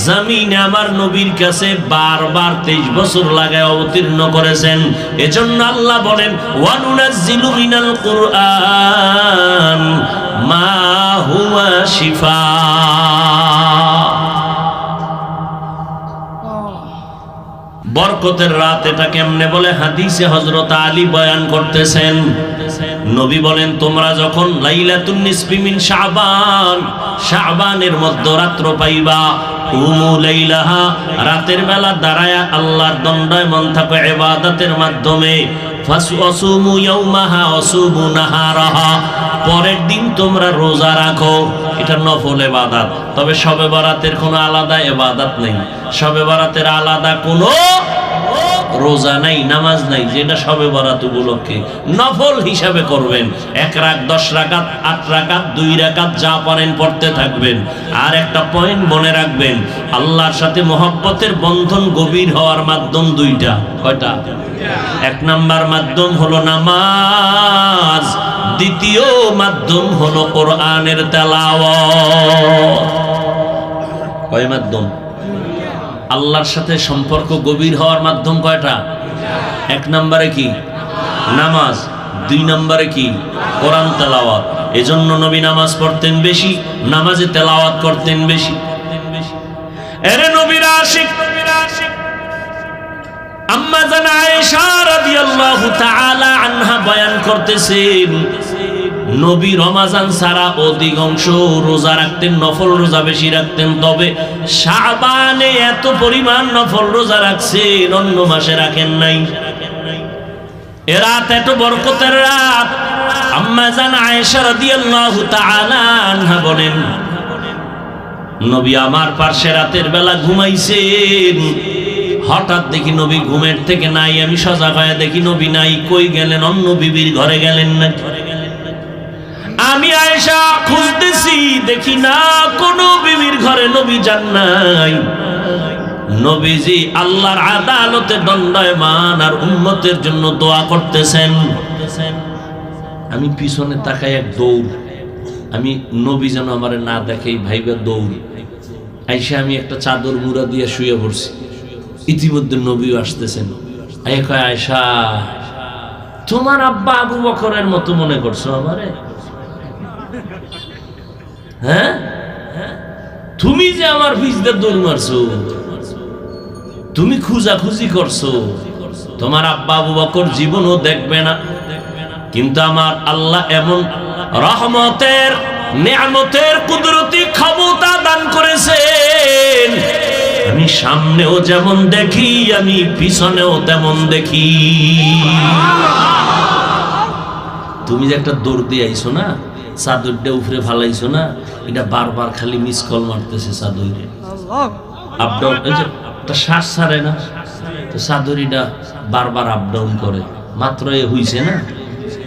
জমিনে আমার নবীর কাছে বারবার 23 বছর লাগায় অবতীর্ণ করেছেন। এজন্য আল্লাহ বলেন ওয়ানুনাজ্জিলু মিনাল কুরআন মা হুয়া শিফা। বরকতের রাত এটা কেমনে বলে হাদিসে হযরত আলী বয়ান করতেছেন। নবী বলেন তোমরা যখন লাইলাতুন নিসফি মিন শাবান, শাবানের মধ্যরাত্র পাইবা, কুমু লাইলাহা, রাতের বেলা দাঁড়ায়া আল্লাহর দণ্ডায়মান থাকো ইবাদতের মাধ্যমে, ফাসুমু ইয়াউমাহা ওয়াসুমু নাহারাহা, পরের দিন তোমরা রোজা রাখো। এটা নফল ইবাদত। তবে শবে বরাতের কোনো আলাদা ইবাদত নেই, শবে বরাতের আলাদা কোনো রোজা নাই, নামাজ নাই, যেটা শবে বরাত উপলক্ষে নফল হিসাবে করবেন। 1 রাকাত, 10 রাকাত, 8 রাকাত, 2 রাকাত যা পারেন পড়তে থাকবেন। আর একটা পয়েন্ট মনে রাখবেন, আল্লাহর সাথে মহব্বতের বন্ধন গভীর হওয়ার মাধ্যম দুইটা। কয়টা? 1 নাম্বার মাধ্যম হলো নামাজ, দ্বিতীয় মাধ্যম হলো কোরআনের তেলাওয়াত। কয় মাধ্যম? আল্লাহর সাথে সম্পর্ক গভীর হওয়ার মাধ্যম কয়টা? 1 নম্বরে কি? নামাজ। 2 নম্বরে কি? কোরআন তেলাওয়াত। এজন্য নবী নামাজ পড়তেন বেশি, নামাজে তেলাওয়াত করতেন বেশি। এরে নবীর আশিক আম্মা জান আয়েশা রাদিয়াল্লাহু তাআলা আনহা বয়ান করতেছেন, নবী রমাজান ছাড়া অধিকাংশ রোজা রাখতেন, নফল রোজা বেশি রাখতেন। তবে শাবানে এত পরিমাণ নফল রোজা রাখছেন, অন্য মাসে রাখেন নাই। এ রাত এত বরকতের রাত। আম্মা জান আয়েশা রাদিয়াল্লাহু তাআলা আনহা বলেন, নবী আমার পাশে রাতের বেলা ঘুমাইছেন, হঠাৎ দেখি নবী ঘুমের থেকে নাই। আমি সজাগ হয়ে দেখি নবী নাই। কই গেলেন? অন্য বিবির ঘরে গেলেন না। আমি আয়েশা খুঁজতেছি, দেখি না কোন বিবির ঘরে নবী যান নাই। নবীজি আল্লাহর আদালতে দণ্ডায়মান আর উম্মতের জন্য দোয়া করতেছেন। আমি পিছনে তাকাই, এক দৌড়। আমি নবী যেন আমার না দেখে ভাইবে দৌড়। আয়েশা আমি একটা চাদর মুড়া দিয়ে শুয়ে পড়ছি। ইতিমধ্যে নবীও আসতেছেন। আয়েশা, তোমার আব্বা আবু বকরের মতো মনে করছো আমারে? হ্যাঁ, তুমি যে আমার ভিজতে দৌড় মারছো, তুমি খুঁজাখুঁজি করছো, তোমার আব্বা আবু বকর জীবনও দেখবে না। কিন্তু আমার আল্লাহ এমন রহমতের, নিয়ামতের, কুদরতি ক্ষমতা দান করেছেন, আমি সামনেও যেমন দেখি, আমি পিছনেও তেমন দেখি। তুমি যে একটা দৌড় দিয়ে আইছো না, চাদরটা উপরে ফালাইছো না, এটা বারবার খালি মিস কল মারতেছে চাদরে। আপ ডাউন, একটা শ্বাস ছাড়ে না, তো চাদরিটা বারবার আপ ডাউন করে। মাত্র এ হইছে না,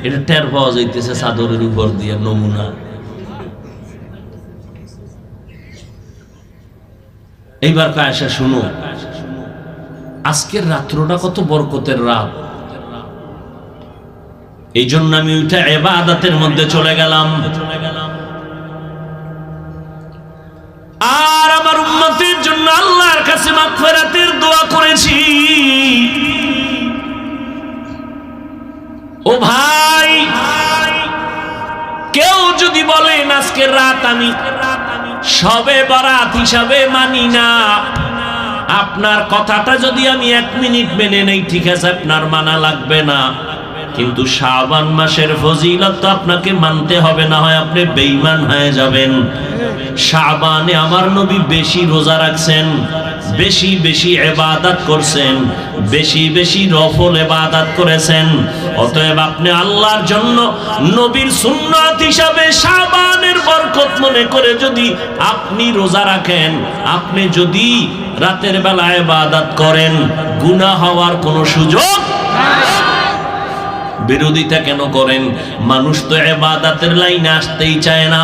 এটা টের পাওয়া যাইতেছে চাদরের উপর দিয়ে নমুনা। এইবার আয়েশা শুনো, আজকের রাত্রটা কত বরকতের রাত। এই জন্য আমি উঠে ইবাদতের মধ্যে চলে গেলাম। আর আমার উম্মতের জন্য আল্লাহর কাছে মাগফিরাতের দোয়া করেছি। ও ভাই, কেউ যদি বলেন আজকের রাত আমি শবে বরাত হিসাবে মানি না, আপনার কথাটা যদি আমি 1 মিনিট মেনে নেই, ঠিক আছে, আপনার মানা লাগবে না। কিন্তু শাবান মাসের ফজিলত তো আপনাকে মানতে হবে, না হয় আপনি বেঈমান হয়ে যাবেন। শাবানে আমার নবী বেশি রোজা রাখছেন, বেশি বেশি ইবাদত করছেন, বেশি বেশি নফল ইবাদত করেছেন। অতএব আপনি আল্লাহর জন্য নবীর সুন্নাত হিসাবে শাবানের বরকত মনে করে যদি আপনি রোজা রাখেন, আপনি যদি রাতের বেলা ইবাদত করেন, গুনাহ হওয়ার কোনো সুযোগ নেই। বিরোধিতা কেন করেন? মানুষ তো ইবাদতের লাইনে আসতেই চায় না।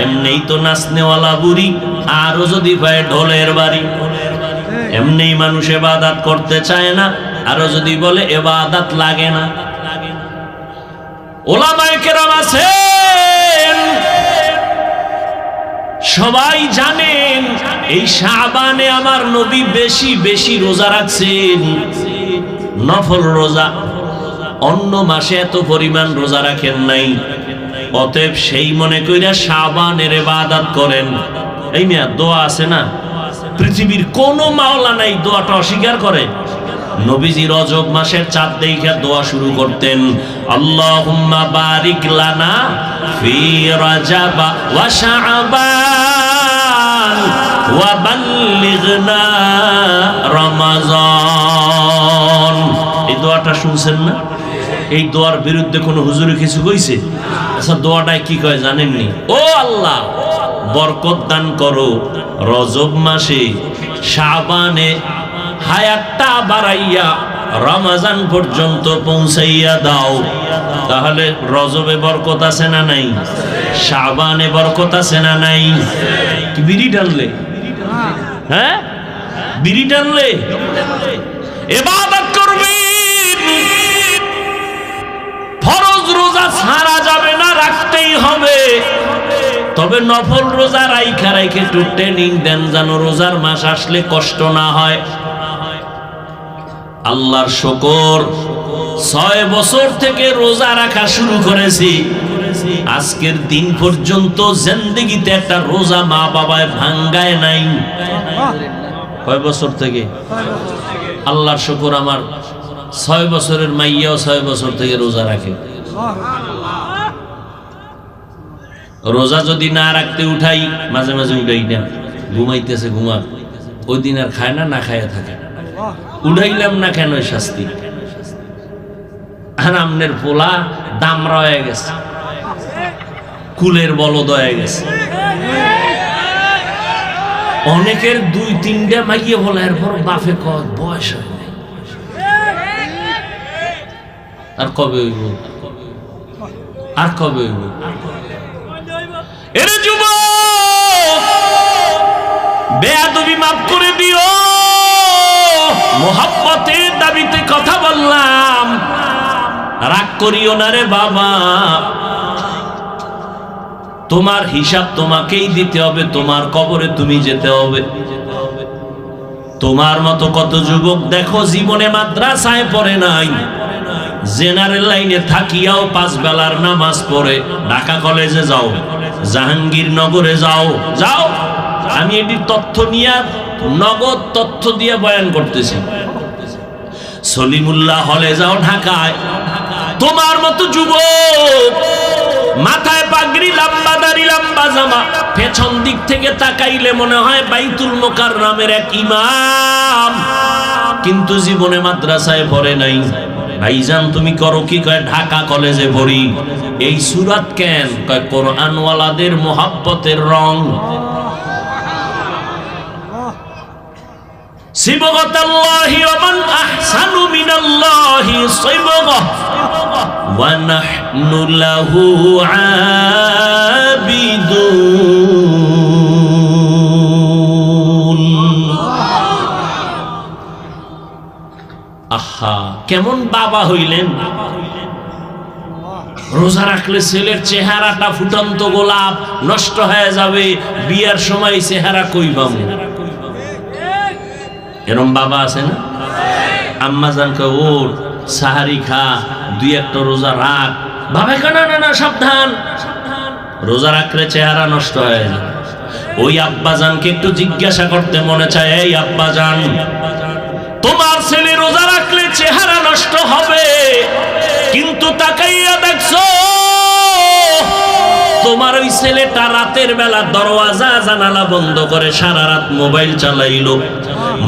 এমনিই তো নাচনেওয়ালা বুড়ি, আরো যদি পায় ঢোলের বাড়ি। এমনিই মানুষ ইবাদত করতে চায় না, আরো যদি বলে ইবাদত লাগে না। উলামায়ে কেরাম আছেন, সবাই জানেন এই শাবানে আমার নবী বেশি বেশি রোজা রাখছেন, নফল রোজা। অন্য মাসে এত পরিমাণ রোজা রাখেন নাই। অতএব সেই মনে কইরা শাবানের ইবাদত করেন। এই মিয়া দোয়া আছে না, পৃথিবীর কোন মাওলা নাই দোয়াটা অস্বীকার করে। নবীজি রজব মাসের চাঁদ দেখে দোয়া শুরু করতেন, আল্লাহুম্মা বারিক লানা ফি রাজাব ওয়া শাবান ওয়া বাল্লিগনা রমাজান। এই দোয়াটা শুনছেন না? এই দোয়ার বিরুদ্ধে কোন হুজুরে কিছু কইছে? আচ্ছা, দোয়াটায় কি কয় জানেননি? ও আল্লাহ, বরকত দান করো রজব মাসে, শাবানে হায়াতটা বাড়াইয়া রমজান পর্যন্ত পৌঁছাইয়া দাও। তাহলে রজবে বরকত আছে না নাই? শাবানে বরকত আছে না নাই? কি বিড়ি টানলে? হ্যাঁ, বিড়ি টানলে? ইবাদত করবেন, ফরজ রোজা ছাড়া যাবে না, রাখতেই হবে। তবে নফল রোজা রাইখা রাইখে একটু ট্রেনিং দেন, যেন রোজার মাস আসলে কষ্ট না হয়। আল্লাহর শুকর, 6 বছর থেকে রোজা রাখা শুরু করেছি, আজকের দিন পর্যন্ত জিন্দেগিতে একটা রোজা মা বাবায় ভাঙ্গায় নাই। কয় বছর থেকে? আল্লাহর শুকর, আমার 6 বছরের মাইয়াও 6 বছর থেকে রোজা রাখে। রোজা যদি না রাখতে উঠাই, মাঝে মাঝে উঠাই না, ঘুমাইতেছে ঘুমা, ওই দিন আর খায় না, না খায় থাকে। উঠাইলাম না কেন শাস্তি? আর আমনের পোলা দামরা হয়ে গেছে, কুলের বলদ হয়ে গেছে। অনেকের 2-3টা মাইয়ে বলে, এরপর বাপে কয় বয়স হয় নাই। আর কবে হইব? আর কবে হইব? এরে যুবক, বেয়াদবি মাফ করে দিও, মোহাব্বতের দাবিতে কথা বললাম, রাগ করিও না রে বাবা। তোমার হিসাব তোমাকেই দিতে হবে, তোমার কবরে তুমি যেতে হবে। তোমার মতো কত যুবক দেখো জীবনে মাদ্রাসায় পড়ে নাই, জেনারেল লাইনে থাকিয়াও 5 বেলার নামাজ পড়ে ঢাকা কলেজে যাও, জাহাঙ্গীরনগরে যাও। যাও, আমি এটি তথ্য নিয়ে, নগদ তথ্য দিয়ে বয়ান করতেছি। সলিমুল্লাহ হলে যাও ঢাকায়, তোমার মতো যুবক মাথায় পাগড়ি, লম্বা দাড়ি, লম্বা জামা, পেছন দিক থেকে তাকাইলে মনে হয় বাইতুল মুকাররমের এক ইমাম, কিন্তু জীবনে মাদ্রাসায় পড়ে নাই। ভাইজান তুমি করো কি? কয় ঢাকা কলেজে পড়ি। এই সূরাত কেন? কয় কোরআনওয়ালাদের মোহাব্বতের রং। সিবগাতাল্লাহি ওয়া মান আহসানু মিনাল্লাহি সিবগা ওয়া নাহনু লাহু আবিদুন। আহা, কেমন বাবা হইলেন! রোজা রাখলে ছেলের চেহারাটা ফুটন্ত গোলাপ, নষ্ট হয়ে যাবে, বিয়ার সময় চেহারা কই পাবো? এরম বাবা আছে না? আম্মা জানকে ওর সাহারি খা, 2-1টা রোজা রাখ। বাবা কেন? না না, সাবধান, রোজা রাখলে চেহারা নষ্ট হয়ে যায়। ওই আব্বা জানকে একটু জিজ্ঞাসা করতে মনে চায়, এই আব্বা জান, তোমার ছেলে রোজা রাখলে চেহারা নষ্ট হবে, কিন্তু তাকাইয়া দেখছো তোমার ওই ছেলেটা রাতের বেলা দরওয়াজা জানালা বন্ধ করে সারা রাত মোবাইল চালাইলো,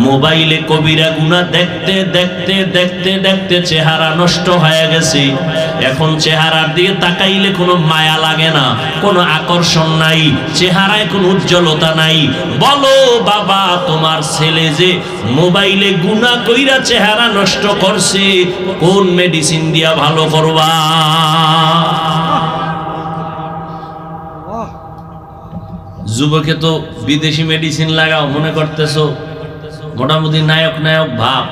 মোবাইলে কবিরা গুনাহ দেখতে দেখতে দেখতে দেখতে চেহারা নষ্ট হয়ে গেছে। এখন চেহারার দিকে তাকাইলে কোনো মায়া লাগে না, কোনো আকর্ষণ নাই, চেহারায় কোনো উজ্জ্বলতা নাই। বলো বাবা, তোমার ছেলে যে মোবাইলে গুনাহ কইরা চেহারা নষ্ট করছে, কোন মেডিসিন দিয়া ভালো করবা? যুবকে তো বিদেশি মেডিসিন লাগাও মনে করতেছো, মোটামুটি নায়ক নায়ক ভাব,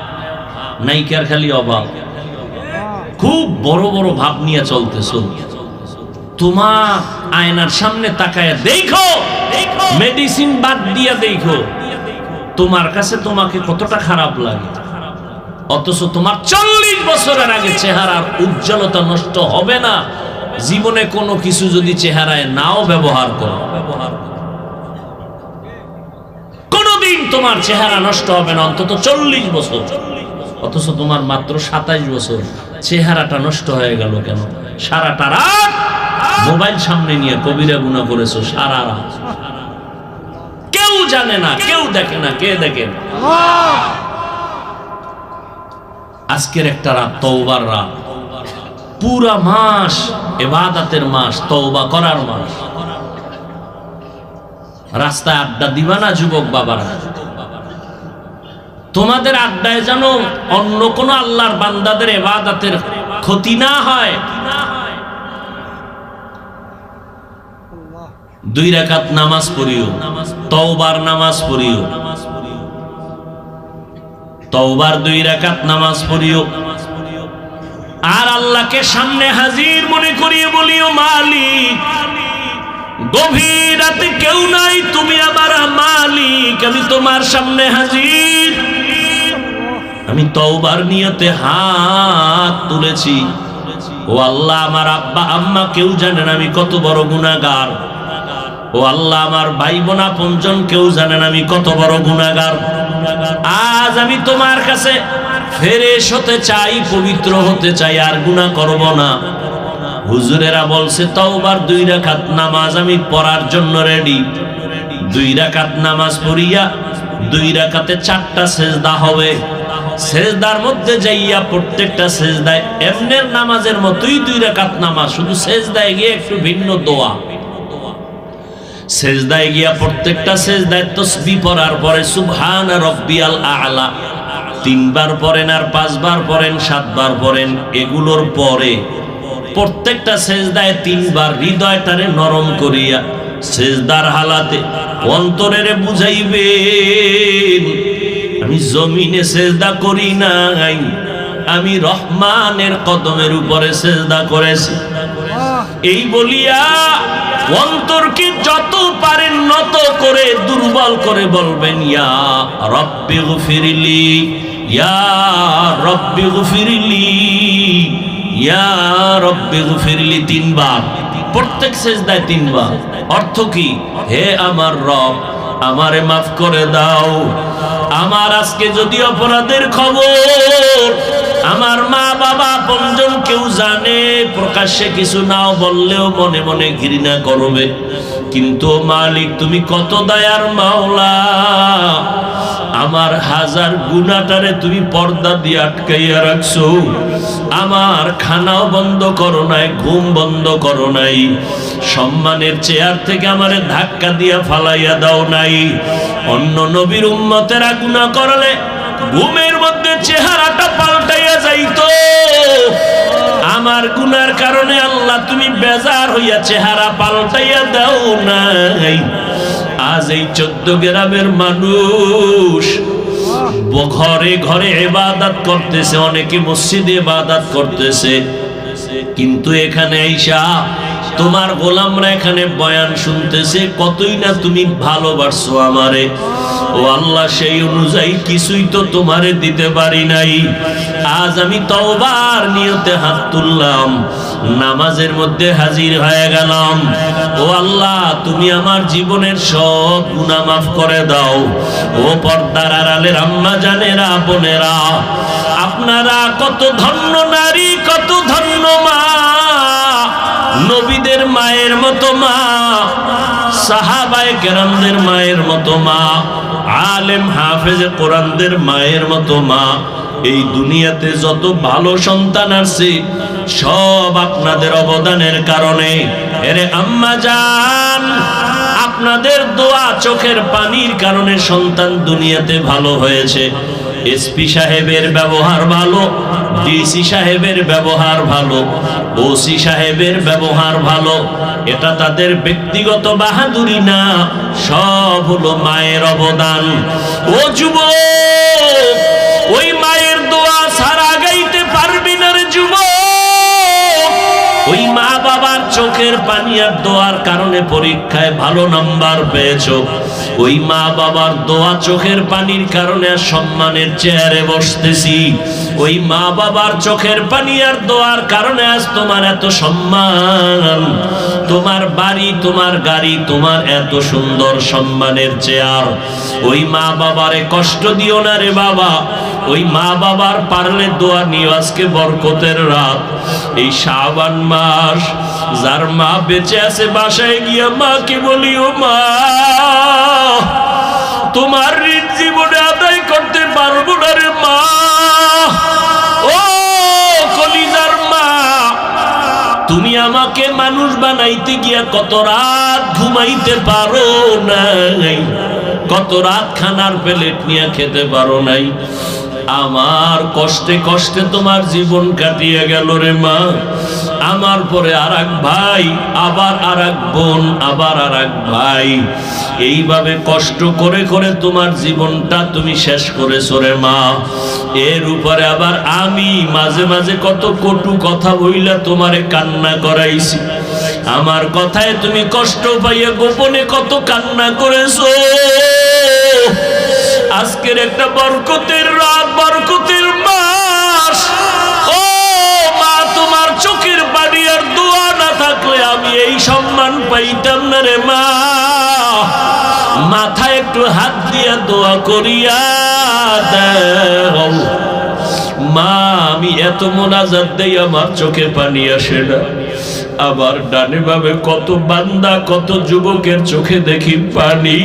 নায়িকার খালি অভাব, খুব বড় বড় ভাব নিয়ে চলতেছো। তোমার আয়নার সামনে তাকায় দেখো, মেডিসিন বাদ দিয়া দেখো তোমার কাছে তোমাকে কতটা খারাপ লাগে। অথচ তোমার 40 বছরের আগে চেহারার উজ্জ্বলতা নষ্ট হবে না। জীবনে কোনো কিছু যদি চেহারায় নাও ব্যবহার করো, কোনদিন তোমার চেহারা নষ্ট হবে না, অন্তত 40 বছর। অথচ তোমার মাত্র 27 বছর, চেহারাটা নষ্ট হয়ে গেল কেন? সারাটা রাত মোবাইল সামনে নিয়ে কবিরা গুনাহ করেছো, সারা রাত। কেউ জানে না, কেউ দেখে না, কে দেখে? আজকের একটা রাত তওবার রাত, পুরা মাস ইবাদতের মাস, তওবা করার মাস। রাস্তায় আড্ডা দিবা না যুবক বাবারা? তোমাদের আড্ডায় যেন অন্য কোন আল্লাহর বান্দাদের ইবাদতের ক্ষতি না হয়। 2 রাকাত নামাজ পড়িও, তওবার নামাজ পড়িও, তওবার 2 রাকাত নামাজ পড়িও। আর আল্লাহকে সামনে হাজির মনে করিয়ে বলিও, মালিক গভীর রাতে কেউ নাই, তুমি আমার মালিক, আমি তোমার সামনে হাজির। আমি তওবার নিয়তে হাত তুলেছি। ও আল্লাহ, আমার আব্বা আম্মা কেউ জানেন আমি কত বড় গুনাহগার। ও আল্লাহ, আমার ভাই বোন আপনজন কেউ জানেন আমি কত বড় গুনাহগার। আজ আমি তোমার কাছে ফ্রেশ হতে চাই, পবিত্র হতে চাই, আর গুনাহ করব না। হুজুরেরা বলছে তওবার 2 রাকাত নামাজ আমি পড়ার জন্য রেডি। 2 রাকাত নামাজ পড়িয়া 2 রাকাতে 4টা সেজদা হবে। সেজদার মধ্যে যাইয়া প্রত্যেকটা সেজদায় এমনের নামাজের মতোই 2 রাকাত নামাজ, শুধু সেজদায় গিয়ে একটু ভিন্ন দোয়া। সেজদায় গিয়া প্রত্যেকটা সেজদায় তাসবিহ পড়ার পরে সুবহান রাব্বিয়াল আ'লা 3 বার পড়েন, আর 5 বার পড়েন, 7 বার পড়েন। এগুলোর পরে প্রত্যেকটা সেজদায় 3 বার হৃদয়টারে নরম করিয়া সেজদার হালাতে অন্তরেরে বুঝাইবেন, আমি জমিনে সেজদা করি নাই, আমি রহমানের কদমের উপরে সেজদা করেছি। এই বলিয়া অন্তরকে যত পারেন নত করে, দুর্বল করে বলবেন, ইয়া রব্বি গফিরলি, ইয়া রব্বি গফিরলি, ইয়া রব্বি গফিরলি 3 বার, প্রত্যেক সেজদায় 3 বার। অর্থ কি? হে আমার রব, আমারে মাফ করে দাও। আমার আজকে যদি অপরাধের খবর আমার মা বাবা আপনজন কেউ জানে, প্রকাশ্যে কিছু নাও বললেও মনে মনে ঘৃণা করবে, কিন্তু মালিক তুমি কত দয়ার মাওলা, আমার হাজার গুনাহটারে তুমি পর্দা দিয়ে আটকাইয়া রাখছো। আমার খানাও বন্ধ করো নাই, ঘুম বন্ধ করো নাই, সম্মানের চেয়ার থেকে আমারে ধাক্কা দিয়া ফালাইয়া দাও নাই। অন্য নবীর উম্মতেরা গুনাহ করলে ঘুমের মধ্যে চেহারাটা পাল্টাইয়া যাইতো, আমার গুনার কারণে আল্লাহ তুমি বেজার হইয়া চেহারা পাল্টাইয়া দাও নাই। আজ এই 14 গ্রামের মানুষ ঘরে ঘরে ইবাদত করতেছে, অনেকে মসজিদে ইবাদত করতেছে, কিন্তু এখানে আইসা তোমার গোলামরা এখানে বয়ান শুনতেছে, কতই না তুমি ভালোবাসছো আমারে। ও আল্লাহ, সেই অনুযায়ী কিছুই তো তোমারে দিতে পারি নাই। আজ আমি তওবার নিয়তে হাত তুললাম, নামাজের মধ্যে হাজির হয়ে গেলাম। ও আল্লাহ, তুমি আমার জীবনের সব গুনাহ মাফ করে দাও। ও পর্দার আড়ালের আম্মা জানেরা, বোনেরা, আপনারা কত ধন্য নারী, কত ধন্য মা, নবীদের মায়ের মতো মা, সাহাবায়ে কেরামদের মায়ের মতো মা, আলেম হাফেজে কোরআনদের মায়ের মতো মা। এই দুনিয়াতে যত ভালো সন্তান আছে সব আপনাদের অবদানের কারণে। এরে আম্মা জান, আপনাদের দোয়া চোখের পানির কারণে সন্তান দুনিয়াতে ভালো হয়েছে। এসপি সাহেবের ব্যবহার ভালো, ডিসি সাহেবের ব্যবহার ভালো, ওসি সাহেবের ব্যবহার ভালো, এটা তাদের ব্যক্তিগত বাহাদুরি না, সব হলো মায়ের অবদান। ও যুবক, ওই মায়ের দোয়া ছাড়া গাইতে পারবি না রে যুবক। ওই মা বাবার চোখের পানি আর দোয়ার কারণে পরীক্ষায় ভালো নাম্বার পেয়েছো। ওই মা বাবার দোয়া চোখের পানির কারণে সম্মানের চেয়ারে বসতেছি। ওই মা বাবার চোখের পানি আর দোয়ার কারণে আজ তোমার এত সম্মান, তোমার বাড়ি, তোমার গাড়ি, তোমার এত সুন্দর সম্মানের চেয়ার। ওই মা বাবারে কষ্ট দিও না রে বাবা। ওই মা বাবার পারলে দোয়া নিও। আজকে বরকতের রাত, এই শাবান মাস, যার মা বেঁচে আছে বাসায় গিয়া মাকে বলিও, মা তোমার ঋণ জীবনে আদায় করতে পারবো না রে মা। ও কলিজার মা, তুমি আমাকে মানুষ বানাইতে গিয়া কত রাত ঘুমাইতে পারো নাই, কত রাত খানার প্লেট নিয়ে খেতে পারো নাই। আমার কষ্টে কষ্টে তোমার জীবন কাটিয়ে গেল রে মা। আমার পরে আর এক ভাই, আবার আর এক বোন, আবার আর এক ভাই, এইভাবে কষ্ট করে করে তোমার জীবনটা তুমি শেষ করেছো রে মা। এর উপরে আবার আমি মাঝে মাঝে কত কটু কথা বইলা তোমারে কান্না করাইছি। আমার কথায় তুমি কষ্ট পাইয়া গোপনে কত কান্না করেছো। আজকের একটা বরকতের রাত, বরকতের মাস। ও মা, তোমার চোখের পানি আর দোয়া না থাকলে আমি এই সম্মান পাইতাম না রে মা। মাথায় একটু হাত দিয়া দোয়া করিয়া দাও মা। আমি এত মোনাজাত দেই আমার চোখে পানি আসে না। আবার ডানে ভাবে কত বান্দা, কত যুবকের চোখে দেখি পানি।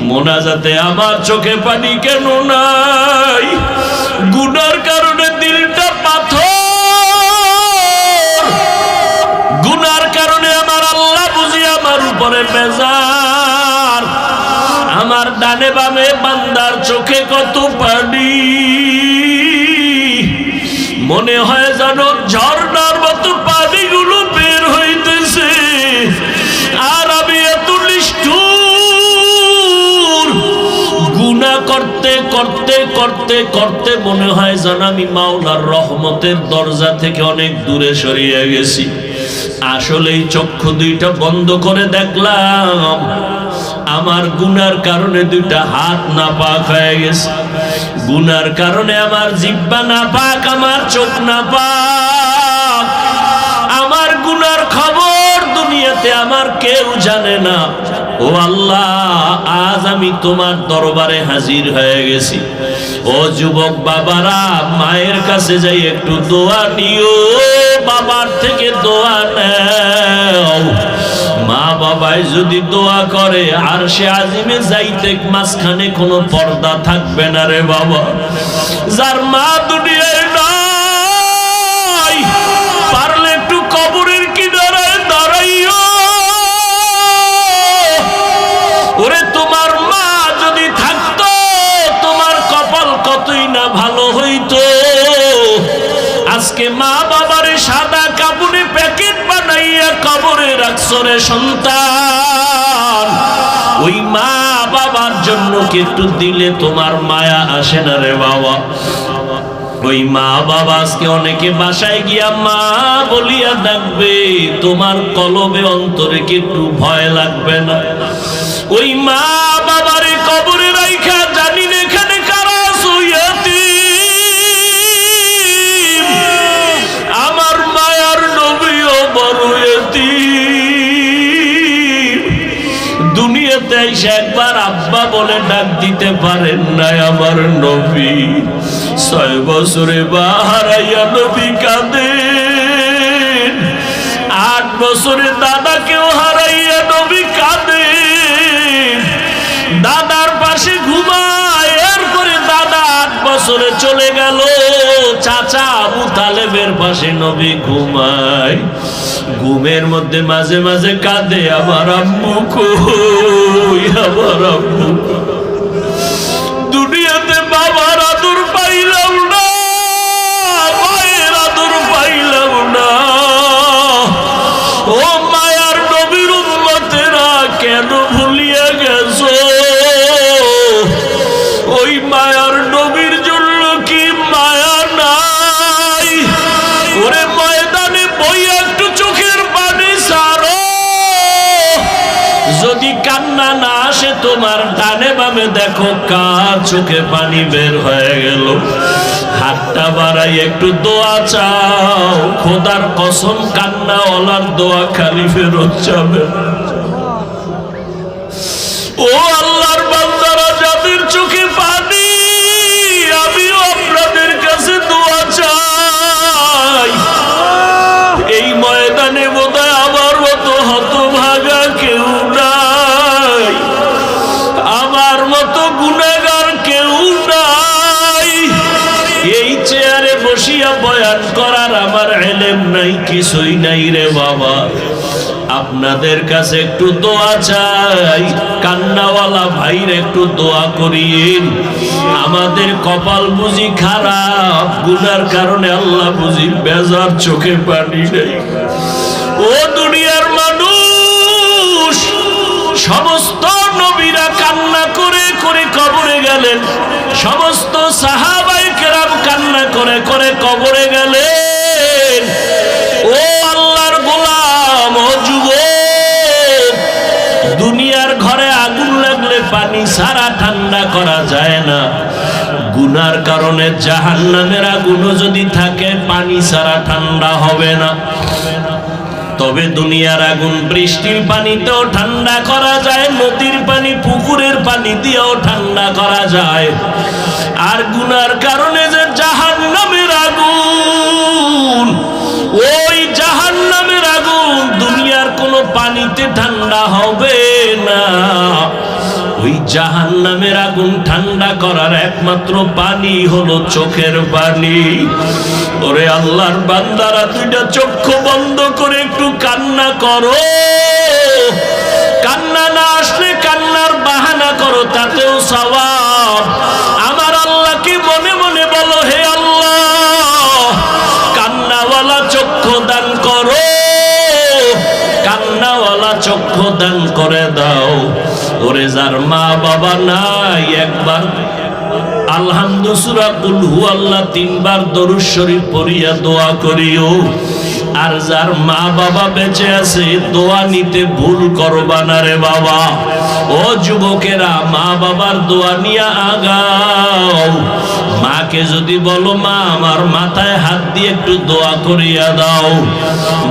মোনাজাতে আমার চোখে পানি কেন নাই? গুনার কারণে দিলটা পাথর, গুনার কারণে আমার আল্লাহ বুঝি আমার উপরে বেজার। আমার ডানে বামে বান্দার চোখে কত পানি, মনে হয় জানো ঝর্ণার মতো পানিগুলো বের হইতেছে। আর আমি এত নিষ্ঠুর, গুনাহ করতে করতে করতে করতে মনে হয় জানো আমি মাওলার রহমতের দরজা থেকে অনেক দূরে সরিয়ে গেছি। আসলেই চক্ষু দুইটা বন্ধ করে দেখলাম আমার গুনার কারণে দুইটা হাত নাপাক হয়ে গেছে। গুনার কারণে আমার জিহ্বা নাপাক, আমার চোখ নাপাক। আমার গুনার খবর দুনিয়াতে আমার কেউ জানে না। ও আল্লাহ, আজ আমি তোমার দরবারে হাজির হয়ে গেছি। ও যুবক বাবারা, মায়ের কাছে যাই একটু দোয়া নিও, বাবার থেকে দোয়া নাও। মা বাবাই যদি দোয়া করে আর সে আজিমে যাইতে মাঝখানে কোনো পর্দা থাকবে না রে বাবা। যার মা দুনিয়ায় নাই, পারলে একটু কবরের কিনারায় দাঁড়াইও। ওরে তোমার মা যদি থাকতো, তোমার কপাল কতই না ভালো হইতো। আজকে মা বাবারে সাদা কাপড়ে প্যাকেট বানাইয়া কবরে রাখছো রে সন্তান। ওই মা বাবার জন্য কি একটু দিলে তোমার মায়া আসে না রে বাবা? ওই মা বাবা আজকে অনেকে বাসায় গিয়া মা বলিয়া ডাকবে, তোমার কলবে অন্তরে কি একটু ভয় লাগবে না? ওই মা বাবারে কবরে রাইখা জানি না এখানে কারা শুইয়াতি। আমার মায়ার নবীও বড় এতিম। দুনিয়াতে এসে একবার আব্বা বলে ডাক দিতে পারেন নাই আমার নবী। 6 বছরে বাহারাইয়া নবী কাঁদেন। 8 বছরে দাদাকেও হারাইয়া নবী কাঁদেন। দাদার পাশে ঘুমায়, এরপরে দাদা 8 বছরে চলে গেল। চাচা আবু তালেবের পাশে নবী ঘুমায়। ঘুমের মধ্যে মাঝে মাঝে কাঁদে, আমার আম্মু কই, আমার আম্মু। দুনিয়াতে বাবার আদর পাইলাম না, মায়ের আদর পাইলাম না। ও মায়ার নবীর উম্মতেরা কেন ভুলিয়া গেছো? ওই মায়ার নবীর জন্য কি মায়া নাই? ওরে ময়দানে বইয়া একটু চোখের পানি সারো। যদি কান্না না আসে তোমার ডানে বামে দেখো কার চোখে পানি বের হয়ে গেল। হাতটা বাড়াই একটু দোয়া চাও। খোদার কসম, কান্না ওলার দোয়া খালি ফেরত যাবে। ও আল্লাহর বান্দারা, যাদের চোখে পানি, আমিও কিছুই নাই রে বাবা। আপনাদের কাছে একটু দোয়া চাই, কান্নাওয়ালা ভাইর একটু দোয়া করিয়েন। আমাদের কপাল বুঝি খারাপ, গুনার কারণে আল্লাহ বুঝি বেজার, চোখে পানি নেই। ও দুনিয়ার মানুষ, সমস্ত নবীরা কান্না করে করে কবরে গেলেন, সমস্ত সাহাবায়ে কেরাম কান্না করে করে কবরে গেলেন। ও আল্লাহর গোলাম, ও যুবক, দুনিয়ার ঘরে আগুন লাগলে পানি ছাড়া ঠান্ডা করা যায় না। গুনার কারণে জাহান্নামের আগুনও যদি থাকে পানি ছাড়া ঠান্ডা হবে না। তবে দুনিয়ার আগুন বৃষ্টির পানিতেও ঠান্ডা করা যায়, নদীর পানি পুকুরের পানি দিয়েও ঠান্ডা করা যায়। আর গুনার কারণে যে জাহান্নামের আগুন, ওই জাহান্নামের আগুন দুনিয়ার কোনো পানিতে ঠান্ডা হবে না। ওই জাহান্নামের আগুন ঠান্ডা করার একমাত্র পানি হলো চোখের পানি। ওরে আল্লাহর বান্দারা, দুইটা চক্ষু বন্ধ করে একটু কান্না করো। কান্না না আসলে কান্নার বাহানা করো, তাতেও সওয়াব। আমার আল্লাহকে মনে মনে বলো, হে আল্লাহ, কান্নাওয়ালা চক্ষু দান করো, কান্নাওয়ালা চক্ষু দান করে দাও। ওরে যার মা বাবা নাই, একবার আলহামদু সূরা কুল হুয়াল্লাহ 3 বার দরুদ শরীফ পড়িয়া দোয়া করিও। আর যার মা বাবা বেঁচে আছে, দোয়া নিতে ভুল করবা না রে বাবা। ও যুবকেরা, মা বাবার দোয়া নিয়ে আগাও। মাকে যদি বলো, মা আমার মাথায় হাত দিয়ে একটু দোয়া করিয়া দাও,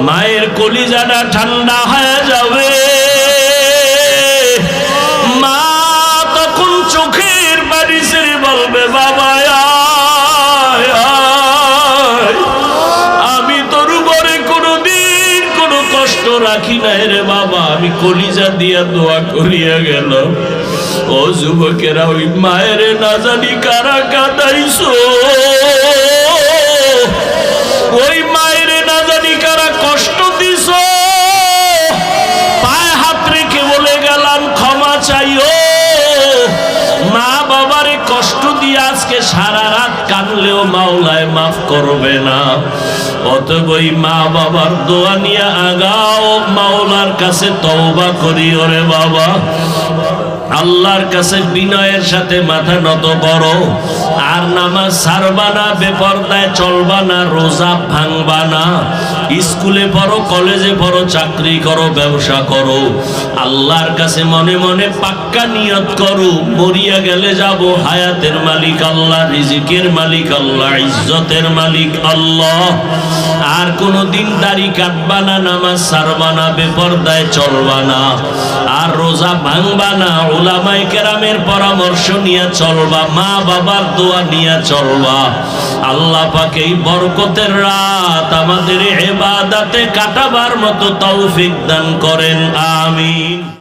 মায়ের কলিজাটা ঠান্ডা হয়ে যাবে। মা তখন চোখের বাড়ি ছেড়ে বলবে, বাবা আমি তোর উপরে কোনোদিন কোনো কষ্ট রাখি নাই রে বাবা, আমি কলিজা দিয়া দোয়া করিয়া গেল। ও যুবকেরা, ওই মায়ের না জানি কারা কাঁদাইছো, ওই মায়ের না জানি কারা কষ্ট দিছো। পায়ে হাত রেখে বলে গেলাম, ক্ষমা চাইও। মা বাবারে কষ্ট দিয়ে আজকে সারা রাত কাঁদলেও মাওলায় মাফ করবে না। অতএব ওই মা বাবার দোয়া নিয়ে আগাও, মাওলার কাছে তওবা করিও রে বাবা। আল্লাহর কাছে বিনয়ের সাথে মাথা নত করো। আর নামাজ ছাড়বা না, বেপরদায় চলবা না, রোজা ভাঙবা না। স্কুলে পড়ো, কলেজে পড়ো, চাকরি করো, ব্যবসা করো, আল্লাহর কাছে মনে মনে পাক্কা নিয়ত করো, মরিয়া গেলে যাব হায়াতের মালিক আল্লাহ, রিজিকের মালিক আল্লাহ, ইজ্জতের মালিক আল্লাহ। আর কোনো দিন দাড়ি কাটবা না, নামাজ ছাড়বা না, বেপরদায় চলবা না, আর রোজা ভাঙবা না। উলামায়ে কেরামের পরামর্শ নিয়ে চলবা, মা বাবার দোয়া নিয়ে চলবা। আল্লাহ পাক এই বরকতের রাত আমাদের ইবাদতে কাটাবার মতো তৌফিক দান করেন, আমিন।